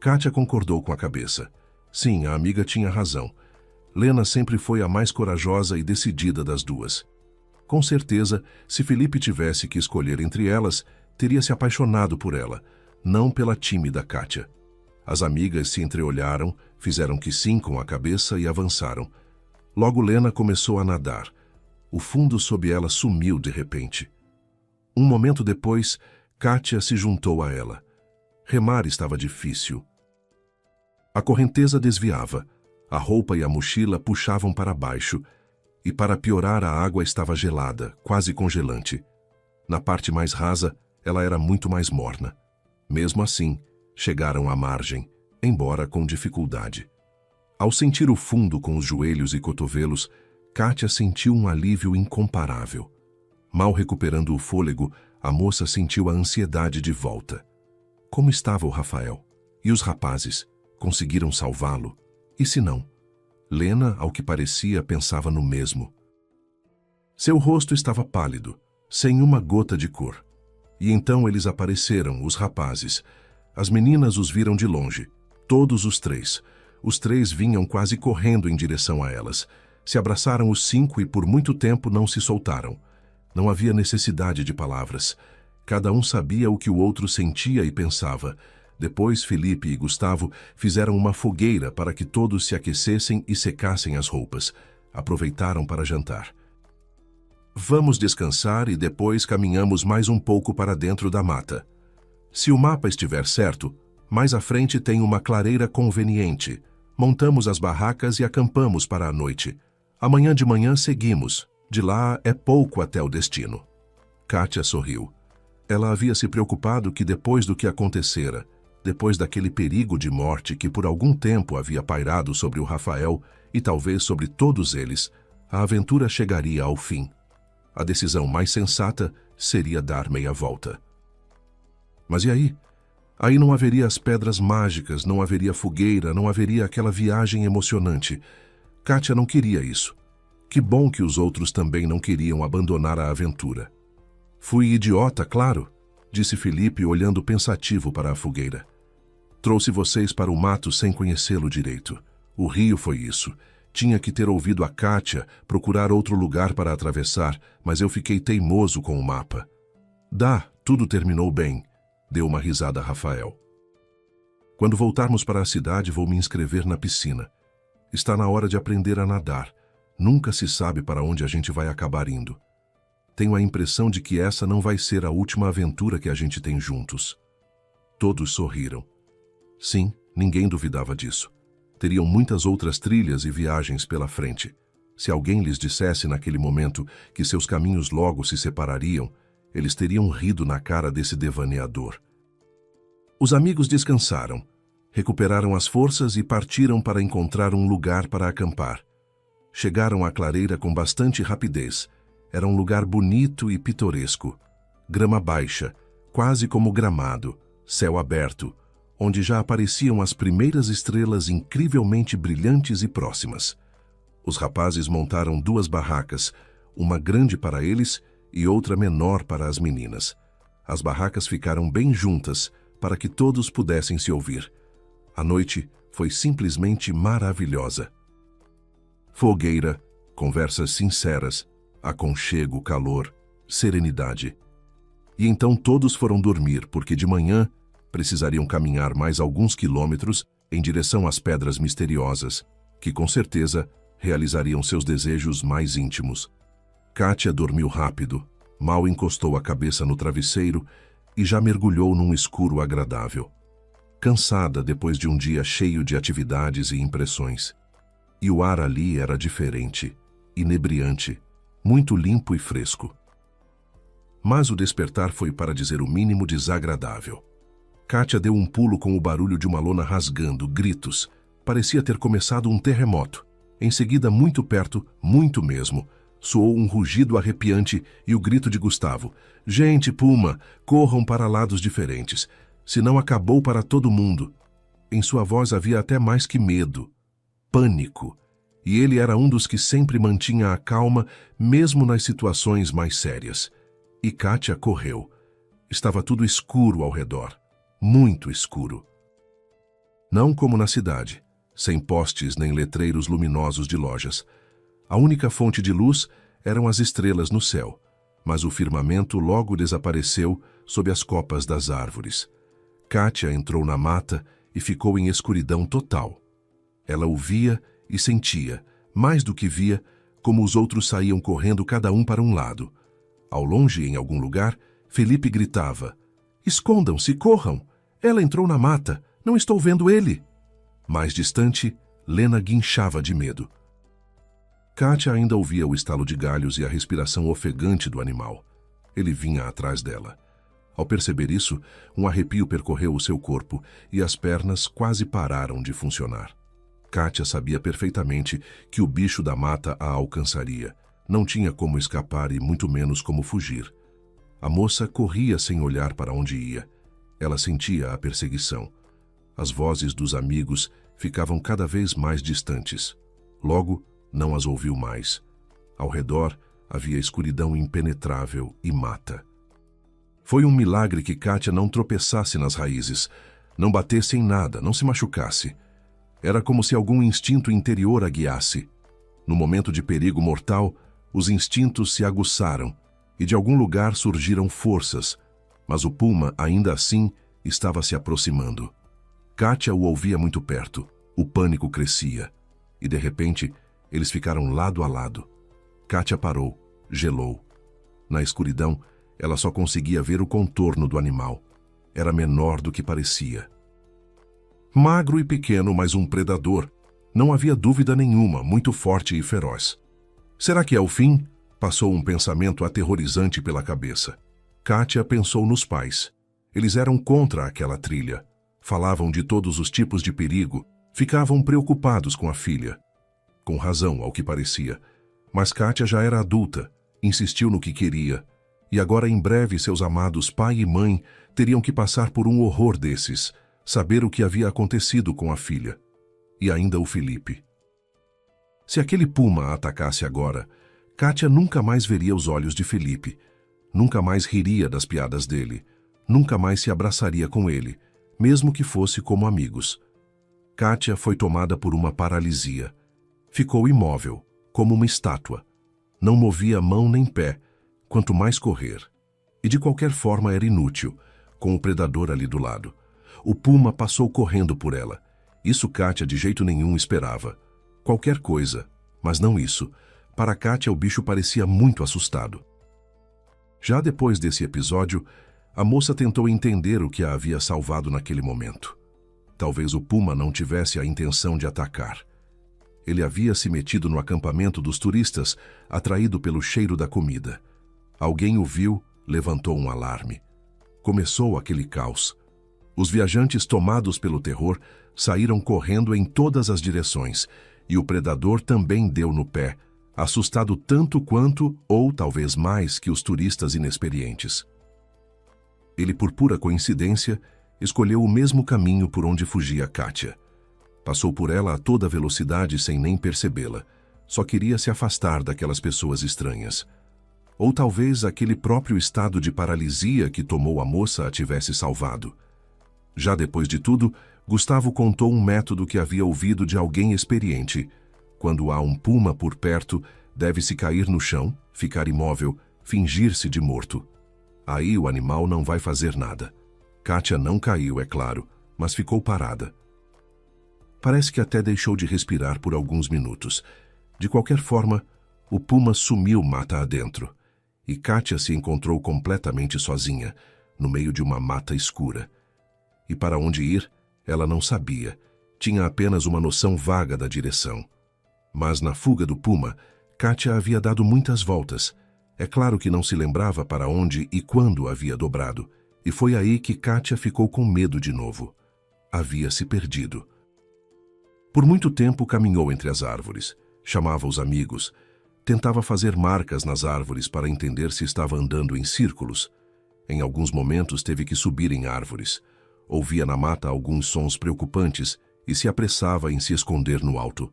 Kátia concordou com a cabeça. Sim, a amiga tinha razão. Lena sempre foi a mais corajosa e decidida das duas. Com certeza, se Felipe tivesse que escolher entre elas, teria se apaixonado por ela, não pela tímida Kátia. As amigas se entreolharam, fizeram que sim com a cabeça e avançaram. Logo Lena começou a nadar. O fundo sob ela sumiu de repente. Um momento depois, Kátia se juntou a ela. Remar estava difícil. A correnteza desviava, a roupa e a mochila puxavam para baixo, e para piorar a água estava gelada, quase congelante. Na parte mais rasa, ela era muito mais morna. Mesmo assim, chegaram à margem, embora com dificuldade. Ao sentir o fundo com os joelhos e cotovelos, Kátia sentiu um alívio incomparável. Mal recuperando o fôlego, a moça sentiu a ansiedade de volta. Como estava o Rafael? E os rapazes? Conseguiram salvá-lo? E se não? Lena, ao que parecia, pensava no mesmo. Seu rosto estava pálido, sem uma gota de cor. E então eles apareceram, os rapazes. As meninas os viram de longe, todos os três. Os três vinham quase correndo em direção a elas. Se abraçaram os cinco e por muito tempo não se soltaram. Não havia necessidade de palavras. Cada um sabia o que o outro sentia e pensava. Depois, Felipe e Gustavo fizeram uma fogueira para que todos se aquecessem e secassem as roupas. Aproveitaram para jantar. Vamos descansar e depois caminhamos mais um pouco para dentro da mata. Se o mapa estiver certo, mais à frente tem uma clareira conveniente. Montamos as barracas e acampamos para a noite. Amanhã de manhã seguimos. De lá é pouco até o destino. Kátia sorriu. Ela havia se preocupado que depois do que acontecera, depois daquele perigo de morte que por algum tempo havia pairado sobre o Rafael e talvez sobre todos eles, a aventura chegaria ao fim. A decisão mais sensata seria dar meia volta. Mas e aí? Aí não haveria as pedras mágicas, não haveria fogueira, não haveria aquela viagem emocionante. Kátia não queria isso. Que bom que os outros também não queriam abandonar a aventura. Fui idiota, claro, disse Felipe olhando pensativo para a fogueira. Trouxe vocês para o mato sem conhecê-lo direito. O rio foi isso. Tinha que ter ouvido a Kátia, procurar outro lugar para atravessar, mas eu fiquei teimoso com o mapa. Tudo terminou bem, deu uma risada Rafael. Quando voltarmos para a cidade, vou me inscrever na piscina. Está na hora de aprender a nadar. Nunca se sabe para onde a gente vai acabar indo. Tenho a impressão de que essa não vai ser a última aventura que a gente tem juntos. Todos sorriram. Sim, ninguém duvidava disso. Teriam muitas outras trilhas e viagens pela frente. Se alguém lhes dissesse naquele momento que seus caminhos logo se separariam, eles teriam rido na cara desse devaneador. Os amigos descansaram, recuperaram as forças e partiram para encontrar um lugar para acampar. Chegaram à clareira com bastante rapidez. Era um lugar bonito e pitoresco. Grama baixa, quase como gramado, céu aberto, onde já apareciam as primeiras estrelas incrivelmente brilhantes e próximas. Os rapazes montaram 2 barracas, uma grande para eles e outra menor para as meninas. As barracas ficaram bem juntas, para que todos pudessem se ouvir. A noite foi simplesmente maravilhosa. Fogueira, conversas sinceras, aconchego, calor, serenidade. E então todos foram dormir, porque de manhã precisariam caminhar mais alguns quilômetros em direção às pedras misteriosas, que com certeza realizariam seus desejos mais íntimos. Kátia dormiu rápido, mal encostou a cabeça no travesseiro e já mergulhou num escuro agradável. Cansada depois de um dia cheio de atividades e impressões. E o ar ali era diferente, inebriante, muito limpo e fresco. Mas o despertar foi, para dizer o mínimo, desagradável. Kátia deu um pulo com o barulho de uma lona rasgando, gritos. Parecia ter começado um terremoto. Em seguida, muito perto, muito mesmo, soou um rugido arrepiante e o grito de Gustavo. Gente, Puma, corram para lados diferentes, senão acabou para todo mundo. Em sua voz havia até mais que medo. Pânico. E ele era um dos que sempre mantinha a calma, mesmo nas situações mais sérias. E Kátia correu. Estava tudo escuro ao redor. Muito escuro. Não como na cidade, sem postes nem letreiros luminosos de lojas. A única fonte de luz eram as estrelas no céu, mas o firmamento logo desapareceu sob as copas das árvores. Kátia entrou na mata e ficou em escuridão total. Ela ouvia e sentia, mais do que via, como os outros saíam correndo cada um para um lado. Ao longe, em algum lugar, Felipe gritava, escondam-se, corram! Ela entrou na mata. Não estou vendo ele. Mais distante, Lena guinchava de medo. Kátia ainda ouvia o estalo de galhos e a respiração ofegante do animal. Ele vinha atrás dela. Ao perceber isso, um arrepio percorreu o seu corpo e as pernas quase pararam de funcionar. Kátia sabia perfeitamente que o bicho da mata a alcançaria. Não tinha como escapar e muito menos como fugir. A moça corria sem olhar para onde ia. Ela sentia a perseguição. As vozes dos amigos ficavam cada vez mais distantes. Logo, não as ouviu mais. Ao redor, havia escuridão impenetrável e mata. Foi um milagre que Kátia não tropeçasse nas raízes, não batesse em nada, não se machucasse. Era como se algum instinto interior a guiasse. No momento de perigo mortal, os instintos se aguçaram e de algum lugar surgiram forças, mas o puma, ainda assim, estava se aproximando. Kátia o ouvia muito perto. O pânico crescia. E, de repente, eles ficaram lado a lado. Kátia parou, gelou. Na escuridão, ela só conseguia ver o contorno do animal. Era menor do que parecia. Magro e pequeno, mas um predador. Não havia dúvida nenhuma, muito forte e feroz. Será que é o fim? Passou um pensamento aterrorizante pela cabeça. Kátia pensou nos pais. Eles eram contra aquela trilha. Falavam de todos os tipos de perigo. Ficavam preocupados com a filha. Com razão, ao que parecia. Mas Kátia já era adulta, insistiu no que queria. E agora, em breve, seus amados pai e mãe teriam que passar por um horror desses, saber o que havia acontecido com a filha. E ainda o Felipe. Se aquele puma a atacasse agora, Kátia nunca mais veria os olhos de Felipe. Nunca mais riria das piadas dele. Nunca mais se abraçaria com ele, mesmo que fosse como amigos. Kátia foi tomada por uma paralisia. Ficou imóvel, como uma estátua. Não movia mão nem pé, quanto mais correr. E de qualquer forma era inútil, com o predador ali do lado. O puma passou correndo por ela. Isso Kátia de jeito nenhum esperava. Qualquer coisa, mas não isso. Para Kátia o bicho parecia muito assustado. Já depois desse episódio, a moça tentou entender o que a havia salvado naquele momento. Talvez o puma não tivesse a intenção de atacar. Ele havia se metido no acampamento dos turistas, atraído pelo cheiro da comida. Alguém o viu, levantou um alarme. Começou aquele caos. Os viajantes, tomados pelo terror, saíram correndo em todas as direções, e o predador também deu no pé, assustado tanto quanto, ou talvez mais, que os turistas inexperientes. Ele, por pura coincidência, escolheu o mesmo caminho por onde fugia Kátia. Passou por ela a toda velocidade sem nem percebê-la. Só queria se afastar daquelas pessoas estranhas. Ou talvez aquele próprio estado de paralisia que tomou a moça a tivesse salvado. Já depois de tudo, Gustavo contou um método que havia ouvido de alguém experiente. Quando há um puma por perto, deve-se cair no chão, ficar imóvel, fingir-se de morto. Aí o animal não vai fazer nada. Kátia não caiu, é claro, mas ficou parada. Parece que até deixou de respirar por alguns minutos. De qualquer forma, o puma sumiu mata adentro. E Kátia se encontrou completamente sozinha, no meio de uma mata escura. E para onde ir, ela não sabia. Tinha apenas uma noção vaga da direção. Mas na fuga do puma, Kátia havia dado muitas voltas. É claro que não se lembrava para onde e quando havia dobrado. E foi aí que Kátia ficou com medo de novo. Havia se perdido. Por muito tempo caminhou entre as árvores, chamava os amigos, tentava fazer marcas nas árvores para entender se estava andando em círculos. Em alguns momentos teve que subir em árvores. Ouvia na mata alguns sons preocupantes e se apressava em se esconder no alto.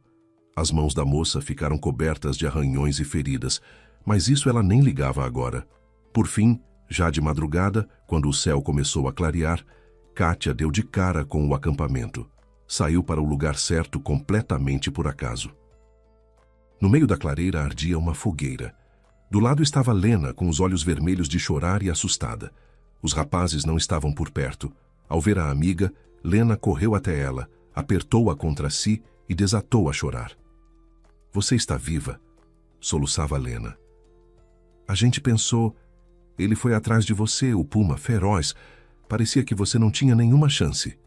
As mãos da moça ficaram cobertas de arranhões e feridas, mas isso ela nem ligava agora. Por fim, já de madrugada, quando o céu começou a clarear, Kátia deu de cara com o acampamento. Saiu para o lugar certo completamente por acaso. No meio da clareira ardia uma fogueira. Do lado estava Lena, com os olhos vermelhos de chorar e assustada. Os rapazes não estavam por perto. Ao ver a amiga, Lena correu até ela, apertou-a contra si e desatou a chorar. — Você está viva? Soluçava Lena. — A gente pensou... Ele foi atrás de você, o puma feroz, Parecia que você não tinha nenhuma chance.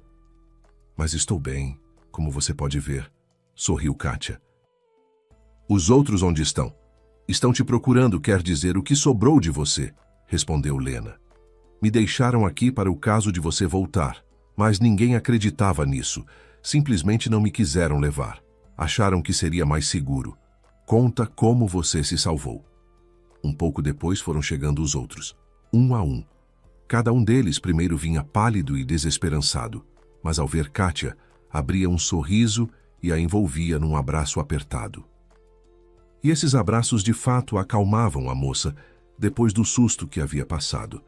Mas estou bem, como você pode ver, sorriu Kátia. Os outros onde estão? Estão te procurando, quer dizer, o que sobrou de você, respondeu Lena. Me deixaram aqui para o caso de você voltar, mas ninguém acreditava nisso. Simplesmente não me quiseram levar. Acharam que seria mais seguro. Conta como você se salvou. Um pouco depois foram chegando os outros, um a um. Cada um deles primeiro vinha pálido e desesperançado, mas ao ver Kátia, abria um sorriso e a envolvia num abraço apertado. E esses abraços de fato acalmavam a moça depois do susto que havia passado.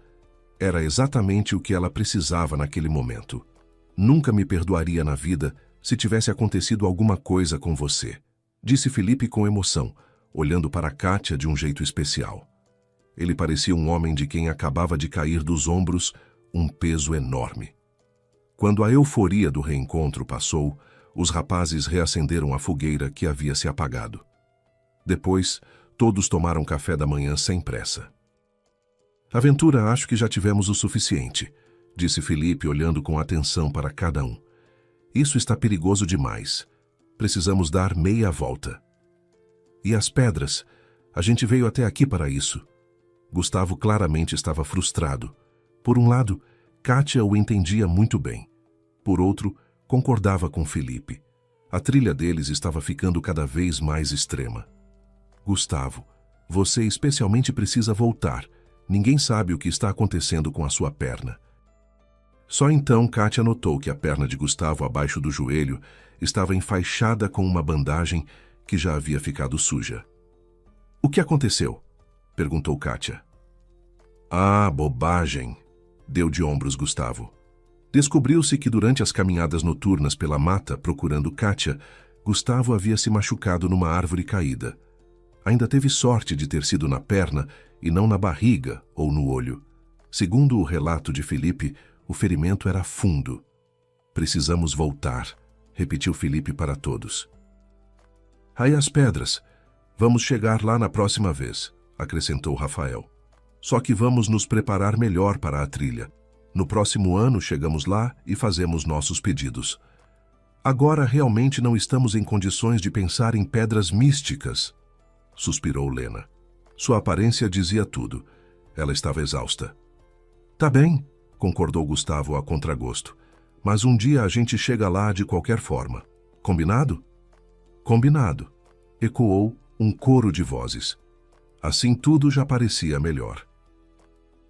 Era exatamente o que ela precisava naquele momento. Nunca me perdoaria na vida se tivesse acontecido alguma coisa com você, disse Felipe com emoção, olhando para Kátia de um jeito especial. Ele parecia um homem de quem acabava de cair dos ombros um peso enorme. Quando a euforia do reencontro passou, os rapazes reacenderam a fogueira que havia se apagado. Depois, todos tomaram café da manhã sem pressa. Aventura, acho que já tivemos o suficiente, disse Felipe olhando com atenção para cada um. Isso está perigoso demais. Precisamos dar meia volta. E as pedras? A gente veio até aqui para isso. Gustavo claramente estava frustrado. Por um lado, Kátia o entendia muito bem. Por outro, concordava com Felipe. A trilha deles estava ficando cada vez mais extrema. Gustavo, você especialmente precisa voltar. Ninguém sabe o que está acontecendo com a sua perna. Só então Kátia notou que a perna de Gustavo abaixo do joelho estava enfaixada com uma bandagem que já havia ficado suja. O que aconteceu? Perguntou Kátia. Ah, bobagem, deu de ombros Gustavo. Descobriu-se que durante as caminhadas noturnas pela mata procurando Kátia, Gustavo havia se machucado numa árvore caída. Ainda teve sorte de ter sido na perna e não na barriga ou no olho. Segundo o relato de Felipe, o ferimento era fundo. Precisamos voltar, repetiu Felipe para todos. Aí as pedras. Vamos chegar lá na próxima vez, acrescentou Rafael. Só que vamos nos preparar melhor para a trilha. No próximo ano chegamos lá e fazemos nossos pedidos. Agora realmente não estamos em condições de pensar em pedras místicas, suspirou Lena. Sua aparência dizia tudo. Ela estava exausta. Tá bem, concordou Gustavo a contragosto. Mas um dia a gente chega lá de qualquer forma. Combinado? Combinado, ecoou um coro de vozes. Assim tudo já parecia melhor.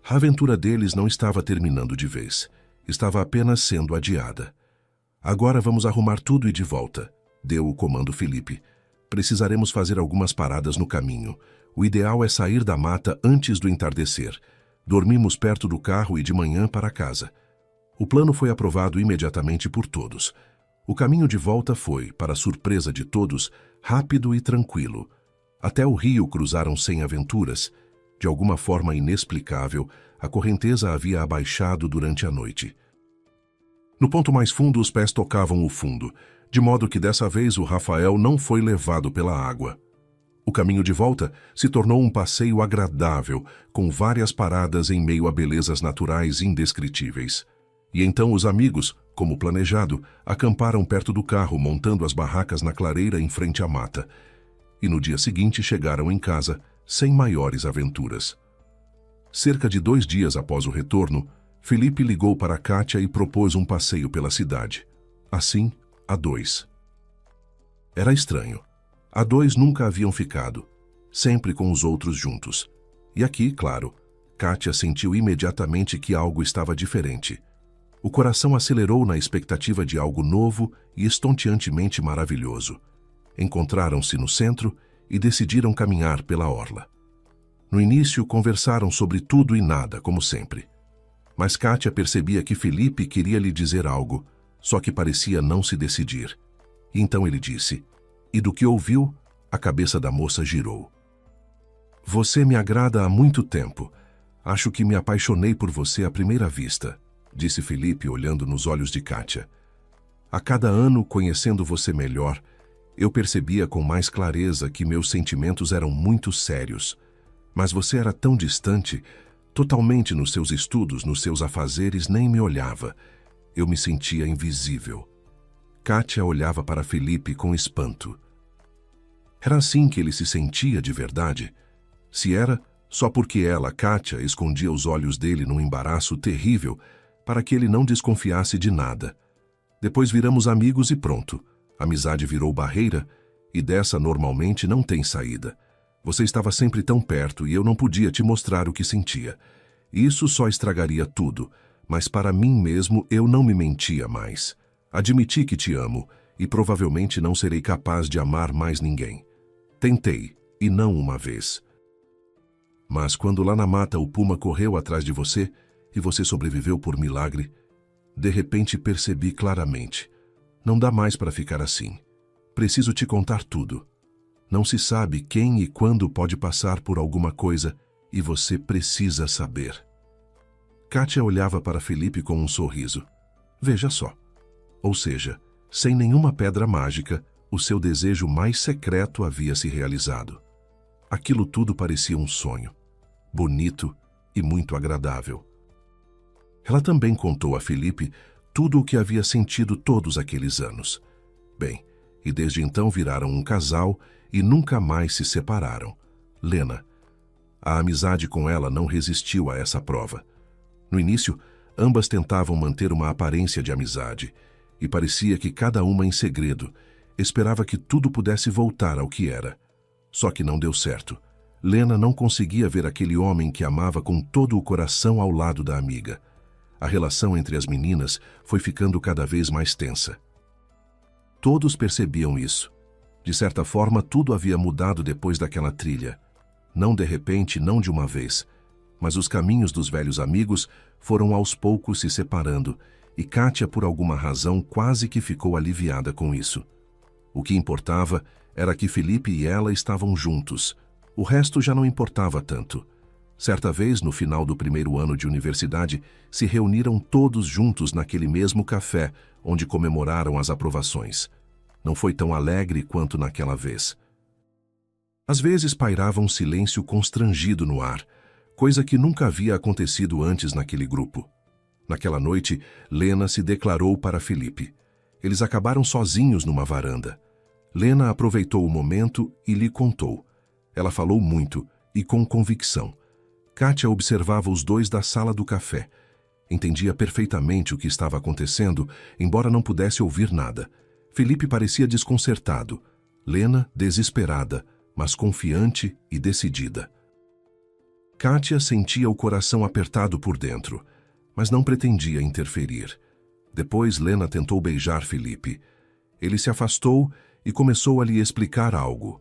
A aventura deles não estava terminando de vez. Estava apenas sendo adiada. Agora vamos arrumar tudo e de volta, deu o comando Felipe. Precisaremos fazer algumas paradas no caminho. O ideal é sair da mata antes do entardecer. Dormimos perto do carro e de manhã para casa. O plano foi aprovado imediatamente por todos. O caminho de volta foi, para surpresa de todos, rápido e tranquilo. Até o rio cruzaram sem aventuras. De alguma forma inexplicável, a correnteza havia abaixado durante a noite. No ponto mais fundo, os pés tocavam o fundo, de modo que dessa vez o Rafael não foi levado pela água. O caminho de volta se tornou um passeio agradável, com várias paradas em meio a belezas naturais indescritíveis. E então os amigos, como planejado, acamparam perto do carro, montando as barracas na clareira em frente à mata. E no dia seguinte chegaram em casa, sem maiores aventuras. Cerca de 2 dias após o retorno, Felipe ligou para Kátia e propôs um passeio pela cidade. Assim, a 2. Era estranho. A 2 nunca haviam ficado, sempre com os outros juntos. E aqui, claro, Kátia sentiu imediatamente que algo estava diferente. O coração acelerou na expectativa de algo novo e estonteantemente maravilhoso. Encontraram-se no centro e decidiram caminhar pela orla. No início, conversaram sobre tudo e nada, como sempre. Mas Kátia percebia que Felipe queria lhe dizer algo, só que parecia não se decidir. E então ele disse, e do que ouviu, a cabeça da moça girou. Você me agrada há muito tempo. Acho que me apaixonei por você à primeira vista, disse Felipe olhando nos olhos de Kátia. A cada ano, conhecendo você melhor, eu percebia com mais clareza que meus sentimentos eram muito sérios. Mas você era tão distante, Totalmente nos seus estudos, nos seus afazeres, nem me olhava. Eu me sentia invisível. Kátia olhava para Felipe com espanto. Era assim que ele se sentia de verdade? Se era, só porque ela, Kátia, escondia os olhos dele num embaraço terrível para que ele não desconfiasse de nada. Depois viramos amigos e pronto. A amizade virou barreira e dessa normalmente não tem saída. Você estava sempre tão perto e eu não podia te mostrar o que sentia. Isso só estragaria tudo, mas para mim mesmo eu não me mentia mais. Admiti que te amo e provavelmente não serei capaz de amar mais ninguém. Tentei, e não uma vez. Mas quando lá na mata o puma correu atrás de você e você sobreviveu por milagre, de repente percebi claramente. Não dá mais para ficar assim. Preciso te contar tudo. Não se sabe quem e quando pode passar por alguma coisa e você precisa saber. Kátia olhava para Felipe com um sorriso. Veja só. Ou seja, sem nenhuma pedra mágica, o seu desejo mais secreto havia se realizado. Aquilo tudo parecia um sonho, bonito e muito agradável. Ela também contou a Felipe tudo o que havia sentido todos aqueles anos. Bem, e desde então viraram um casal e nunca mais se separaram. Lena. A amizade com ela não resistiu a essa prova. No início, ambas tentavam manter uma aparência de amizade, e parecia que cada uma em segredo esperava que tudo pudesse voltar ao que era. Só que não deu certo. Lena não conseguia ver aquele homem que amava com todo o coração ao lado da amiga. A relação entre as meninas foi ficando cada vez mais tensa. Todos percebiam isso. De certa forma, tudo havia mudado depois daquela trilha. Não de repente, não de uma vez. Mas os caminhos dos velhos amigos foram aos poucos se separando, e Kátia, por alguma razão, quase que ficou aliviada com isso. O que importava era que Felipe e ela estavam juntos. O resto já não importava tanto. Certa vez, no final do primeiro ano de universidade, se reuniram todos juntos naquele mesmo café onde comemoraram as aprovações. Não foi tão alegre quanto naquela vez. Às vezes pairava um silêncio constrangido no ar, coisa que nunca havia acontecido antes naquele grupo. Naquela noite, Lena se declarou para Felipe. Eles acabaram sozinhos numa varanda. Lena aproveitou o momento e lhe contou. Ela falou muito e com convicção. Kátia observava os dois da sala do café. Entendia perfeitamente o que estava acontecendo, embora não pudesse ouvir nada. Felipe parecia desconcertado. Lena, desesperada, mas confiante e decidida. Kátia sentia o coração apertado por dentro, mas não pretendia interferir. Depois, Lena tentou beijar Felipe. Ele se afastou e começou a lhe explicar algo.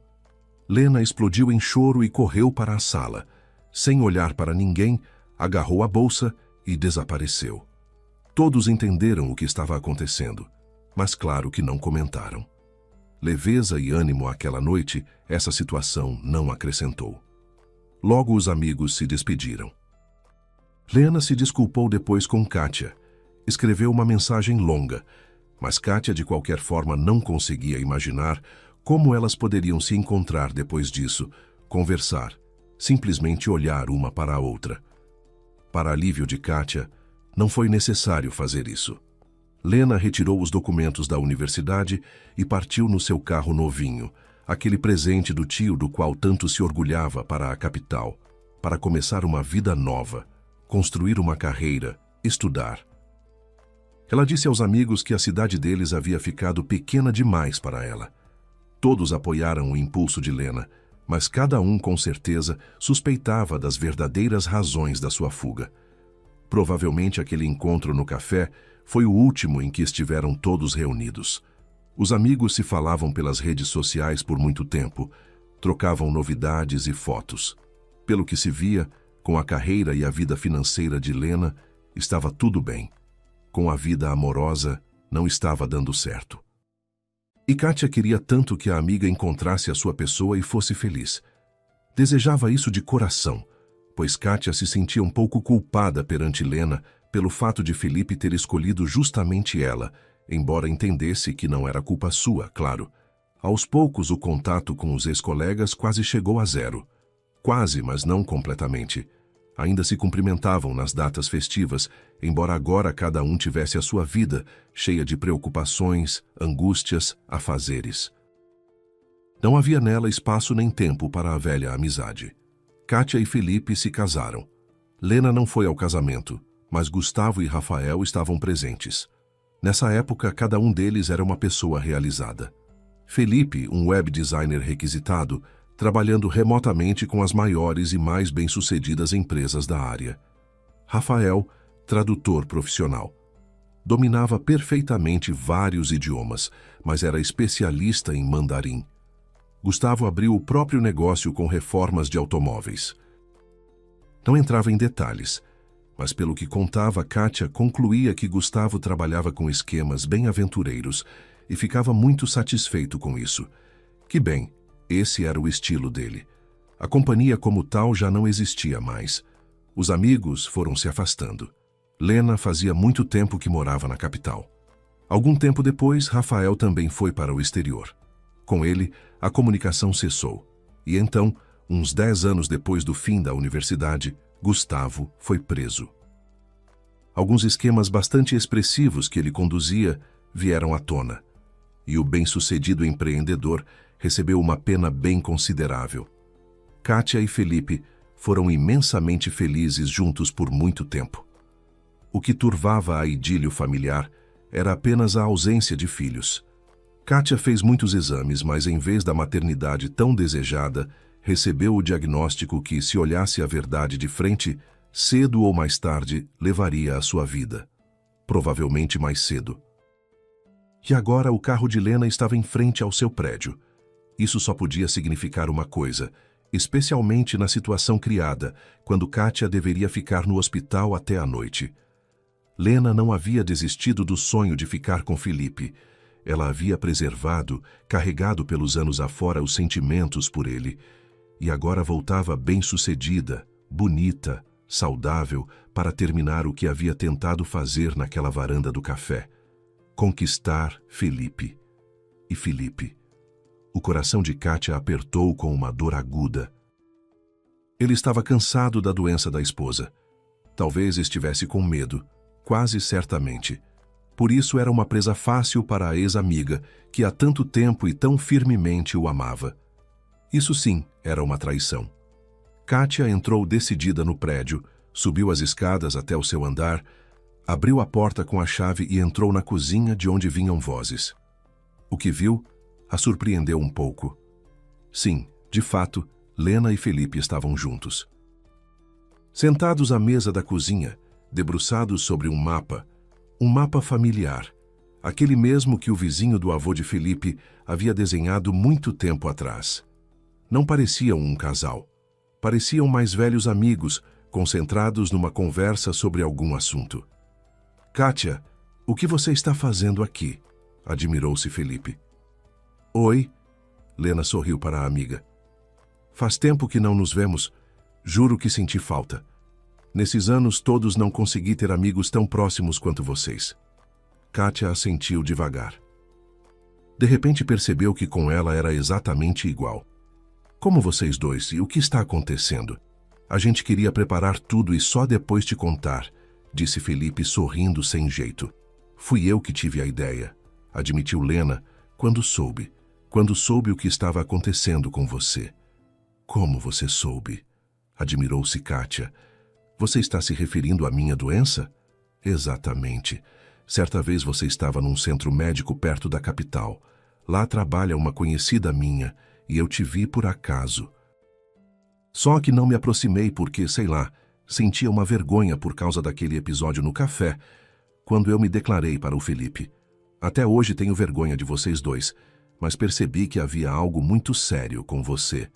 Lena explodiu em choro e correu para a sala. Sem olhar para ninguém, agarrou a bolsa e desapareceu. Todos entenderam o que estava acontecendo, mas claro que não comentaram. Leveza e ânimo àquela noite, essa situação não acrescentou. Logo os amigos se despediram. Lena se desculpou depois com Kátia. Escreveu uma mensagem longa, mas Kátia de qualquer forma não conseguia imaginar como elas poderiam se encontrar depois disso, conversar, simplesmente olhar uma para a outra. Para alívio de Kátia, não foi necessário fazer isso. Lena retirou os documentos da universidade e partiu no seu carro novinho, aquele presente do tio do qual tanto se orgulhava, para a capital, para começar uma vida nova, construir uma carreira, estudar. Ela disse aos amigos que a cidade deles havia ficado pequena demais para ela. Todos apoiaram o impulso de Lena, mas cada um com certeza suspeitava das verdadeiras razões da sua fuga. Provavelmente aquele encontro no café foi o último em que estiveram todos reunidos. Os amigos se falavam pelas redes sociais por muito tempo, trocavam novidades e fotos. Pelo que se via, com a carreira e a vida financeira de Lena, estava tudo bem. Com a vida amorosa, não estava dando certo. E Kátia queria tanto que a amiga encontrasse a sua pessoa e fosse feliz. Desejava isso de coração, pois Kátia se sentia um pouco culpada perante Lena pelo fato de Felipe ter escolhido justamente ela, embora entendesse que não era culpa sua, claro. Aos poucos, o contato com os ex-colegas quase chegou a zero. Quase, mas não completamente. Ainda se cumprimentavam nas datas festivas, embora agora cada um tivesse a sua vida, cheia de preocupações, angústias, afazeres. Não havia nela espaço nem tempo para a velha amizade. Kátia e Felipe se casaram. Lena não foi ao casamento, mas Gustavo e Rafael estavam presentes. Nessa época, cada um deles era uma pessoa realizada. Felipe, um web designer requisitado, trabalhando remotamente com as maiores e mais bem-sucedidas empresas da área. Rafael, tradutor profissional. Dominava perfeitamente vários idiomas, mas era especialista em mandarim. Gustavo abriu o próprio negócio com reformas de automóveis. Não entrava em detalhes, mas pelo que contava, Kátia concluía que Gustavo trabalhava com esquemas bem aventureiros e ficava muito satisfeito com isso. Que bem, esse era o estilo dele. A companhia como tal já não existia mais. Os amigos foram se afastando. Lena fazia muito tempo que morava na capital. Algum tempo depois, Rafael também foi para o exterior. Com ele, a comunicação cessou. E então, uns 10 anos depois do fim da universidade, Gustavo foi preso. Alguns esquemas bastante expressivos que ele conduzia vieram à tona. E o bem-sucedido empreendedor recebeu uma pena bem considerável. Kátia e Felipe foram imensamente felizes juntos por muito tempo. O que turvava a idílio familiar era apenas a ausência de filhos. Kátia fez muitos exames, mas em vez da maternidade tão desejada, recebeu o diagnóstico que, se olhasse a verdade de frente, cedo ou mais tarde levaria à sua vida. Provavelmente mais cedo. E agora o carro de Lena estava em frente ao seu prédio. Isso só podia significar uma coisa, especialmente na situação criada, quando Kátia deveria ficar no hospital até a noite. Lena não havia desistido do sonho de ficar com Felipe. Ela havia preservado, carregado pelos anos afora os sentimentos por ele, e agora voltava bem-sucedida, bonita, saudável, para terminar o que havia tentado fazer naquela varanda do café. Conquistar Felipe. E Felipe. O coração de Kátia apertou com uma dor aguda. Ele estava cansado da doença da esposa. Talvez estivesse com medo, quase certamente. Por isso era uma presa fácil para a ex-amiga, que há tanto tempo e tão firmemente o amava. Isso sim, era uma traição. Kátia entrou decidida no prédio, subiu as escadas até o seu andar, abriu a porta com a chave e entrou na cozinha de onde vinham vozes. O que viu a surpreendeu um pouco. Sim, de fato, Lena e Felipe estavam juntos. Sentados à mesa da cozinha, debruçados sobre um mapa familiar, aquele mesmo que o vizinho do avô de Felipe havia desenhado muito tempo atrás. Não pareciam um casal. Pareciam mais velhos amigos, concentrados numa conversa sobre algum assunto. Kátia, o que você está fazendo aqui? Admirou-se Felipe. Oi, Lena sorriu para a amiga. Faz tempo que não nos vemos. Juro que senti falta. Nesses anos todos não consegui ter amigos tão próximos quanto vocês. Kátia assentiu devagar. De repente percebeu que com ela era exatamente igual. Como vocês dois e o que está acontecendo? A gente queria preparar tudo e só depois te contar, disse Felipe sorrindo sem jeito. Fui eu que tive a ideia, admitiu Lena, quando soube o que estava acontecendo com você. Como você soube? Admirou-se Kátia. Você está se referindo à minha doença? Exatamente. Certa vez você estava num centro médico perto da capital. Lá trabalha uma conhecida minha e eu te vi por acaso. Só que não me aproximei porque, sei lá, sentia uma vergonha por causa daquele episódio no café, quando eu me declarei para o Felipe. Até hoje tenho vergonha de vocês dois, mas percebi que havia algo muito sério com você.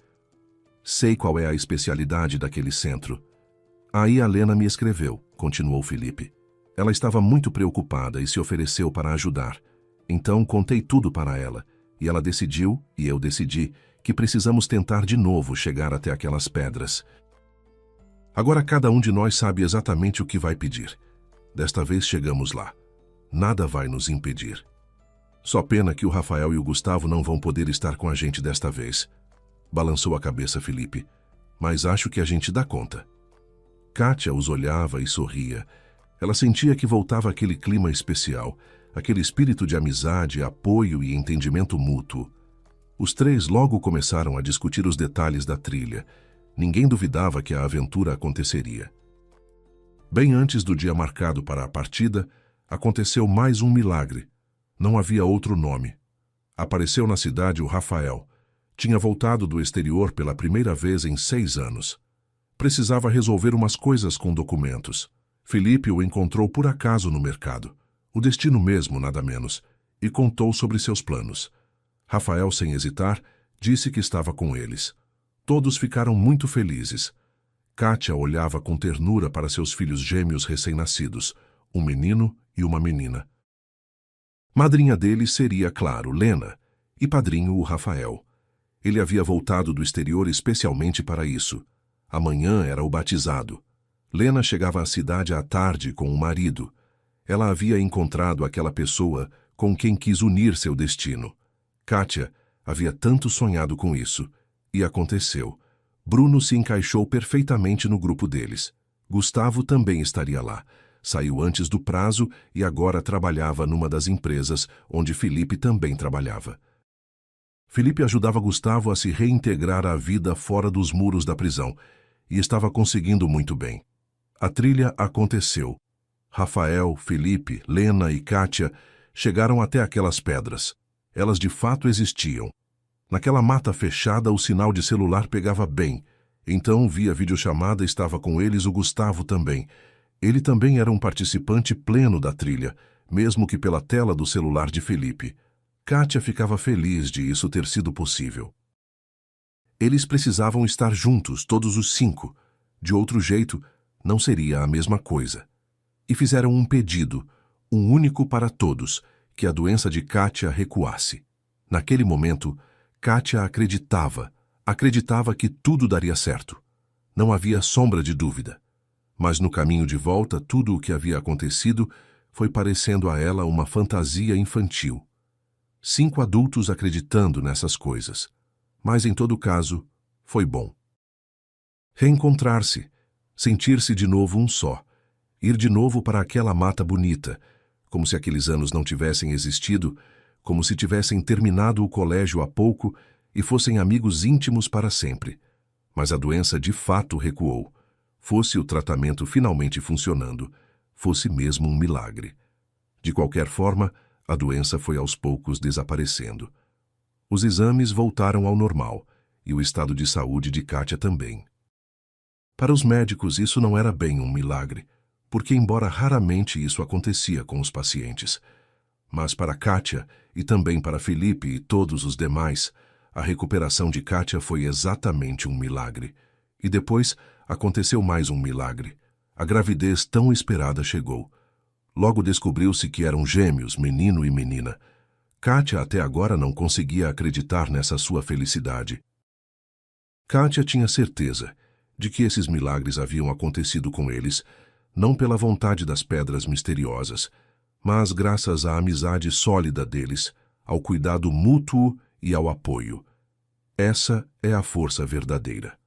Sei qual é a especialidade daquele centro. Aí a Lena me escreveu, continuou Felipe. Ela estava muito preocupada e se ofereceu para ajudar. Então contei tudo para ela, e ela decidiu, e eu decidi, que precisamos tentar de novo chegar até aquelas pedras. Agora cada um de nós sabe exatamente o que vai pedir. Desta vez chegamos lá. Nada vai nos impedir. Só pena que o Rafael e o Gustavo não vão poder estar com a gente desta vez. Balançou a cabeça Felipe. Mas acho que a gente dá conta. Kátia os olhava e sorria. Ela sentia que voltava aquele clima especial, aquele espírito de amizade, apoio e entendimento mútuo. Os três logo começaram a discutir os detalhes da trilha. Ninguém duvidava que a aventura aconteceria. Bem antes do dia marcado para a partida, aconteceu mais um milagre. Não havia outro nome. Apareceu na cidade o Rafael. Tinha voltado do exterior pela primeira vez em 6 anos. Precisava resolver umas coisas com documentos. Felipe o encontrou por acaso no mercado. O destino mesmo, nada menos, e contou sobre seus planos. Rafael, sem hesitar, disse que estava com eles. Todos ficaram muito felizes. Kátia olhava com ternura para seus filhos gêmeos recém-nascidos, um menino e uma menina. Madrinha deles seria, claro, Lena, e padrinho o Rafael. Ele havia voltado do exterior especialmente para isso. Amanhã era o batizado. Lena chegava à cidade à tarde com o marido. Ela havia encontrado aquela pessoa com quem quis unir seu destino. Kátia havia tanto sonhado com isso. E aconteceu. Bruno se encaixou perfeitamente no grupo deles. Gustavo também estaria lá. Saiu antes do prazo e agora trabalhava numa das empresas onde Felipe também trabalhava. Felipe ajudava Gustavo a se reintegrar à vida fora dos muros da prisão e estava conseguindo muito bem. A trilha aconteceu. Rafael, Felipe, Lena e Kátia chegaram até aquelas pedras. Elas de fato existiam. Naquela mata fechada, o sinal de celular pegava bem. Então, via videochamada, estava com eles o Gustavo também. Ele também era um participante pleno da trilha, mesmo que pela tela do celular de Felipe. Kátia ficava feliz de isso ter sido possível. Eles precisavam estar juntos, todos os 5. De outro jeito, não seria a mesma coisa. E fizeram um pedido, um único para todos, que a doença de Kátia recuasse. Naquele momento, Kátia acreditava que tudo daria certo. Não havia sombra de dúvida. Mas no caminho de volta, tudo o que havia acontecido foi parecendo a ela uma fantasia infantil. 5 adultos acreditando nessas coisas. Mas, em todo caso, foi bom. Reencontrar-se, sentir-se de novo um só, ir de novo para aquela mata bonita, como se aqueles anos não tivessem existido, como se tivessem terminado o colégio há pouco e fossem amigos íntimos para sempre. Mas a doença de fato recuou. Fosse o tratamento finalmente funcionando, fosse mesmo um milagre. De qualquer forma, a doença foi aos poucos desaparecendo. Os exames voltaram ao normal, e o estado de saúde de Kátia também. Para os médicos, isso não era bem um milagre, porque embora raramente isso acontecia com os pacientes, mas para Kátia e também para Felipe e todos os demais, a recuperação de Kátia foi exatamente um milagre. E depois aconteceu mais um milagre. A gravidez tão esperada chegou. Logo descobriu-se que eram gêmeos, menino e menina. Kátia até agora não conseguia acreditar nessa sua felicidade. Kátia tinha certeza de que esses milagres haviam acontecido com eles, não pela vontade das pedras misteriosas, mas graças à amizade sólida deles, ao cuidado mútuo e ao apoio. Essa é a força verdadeira.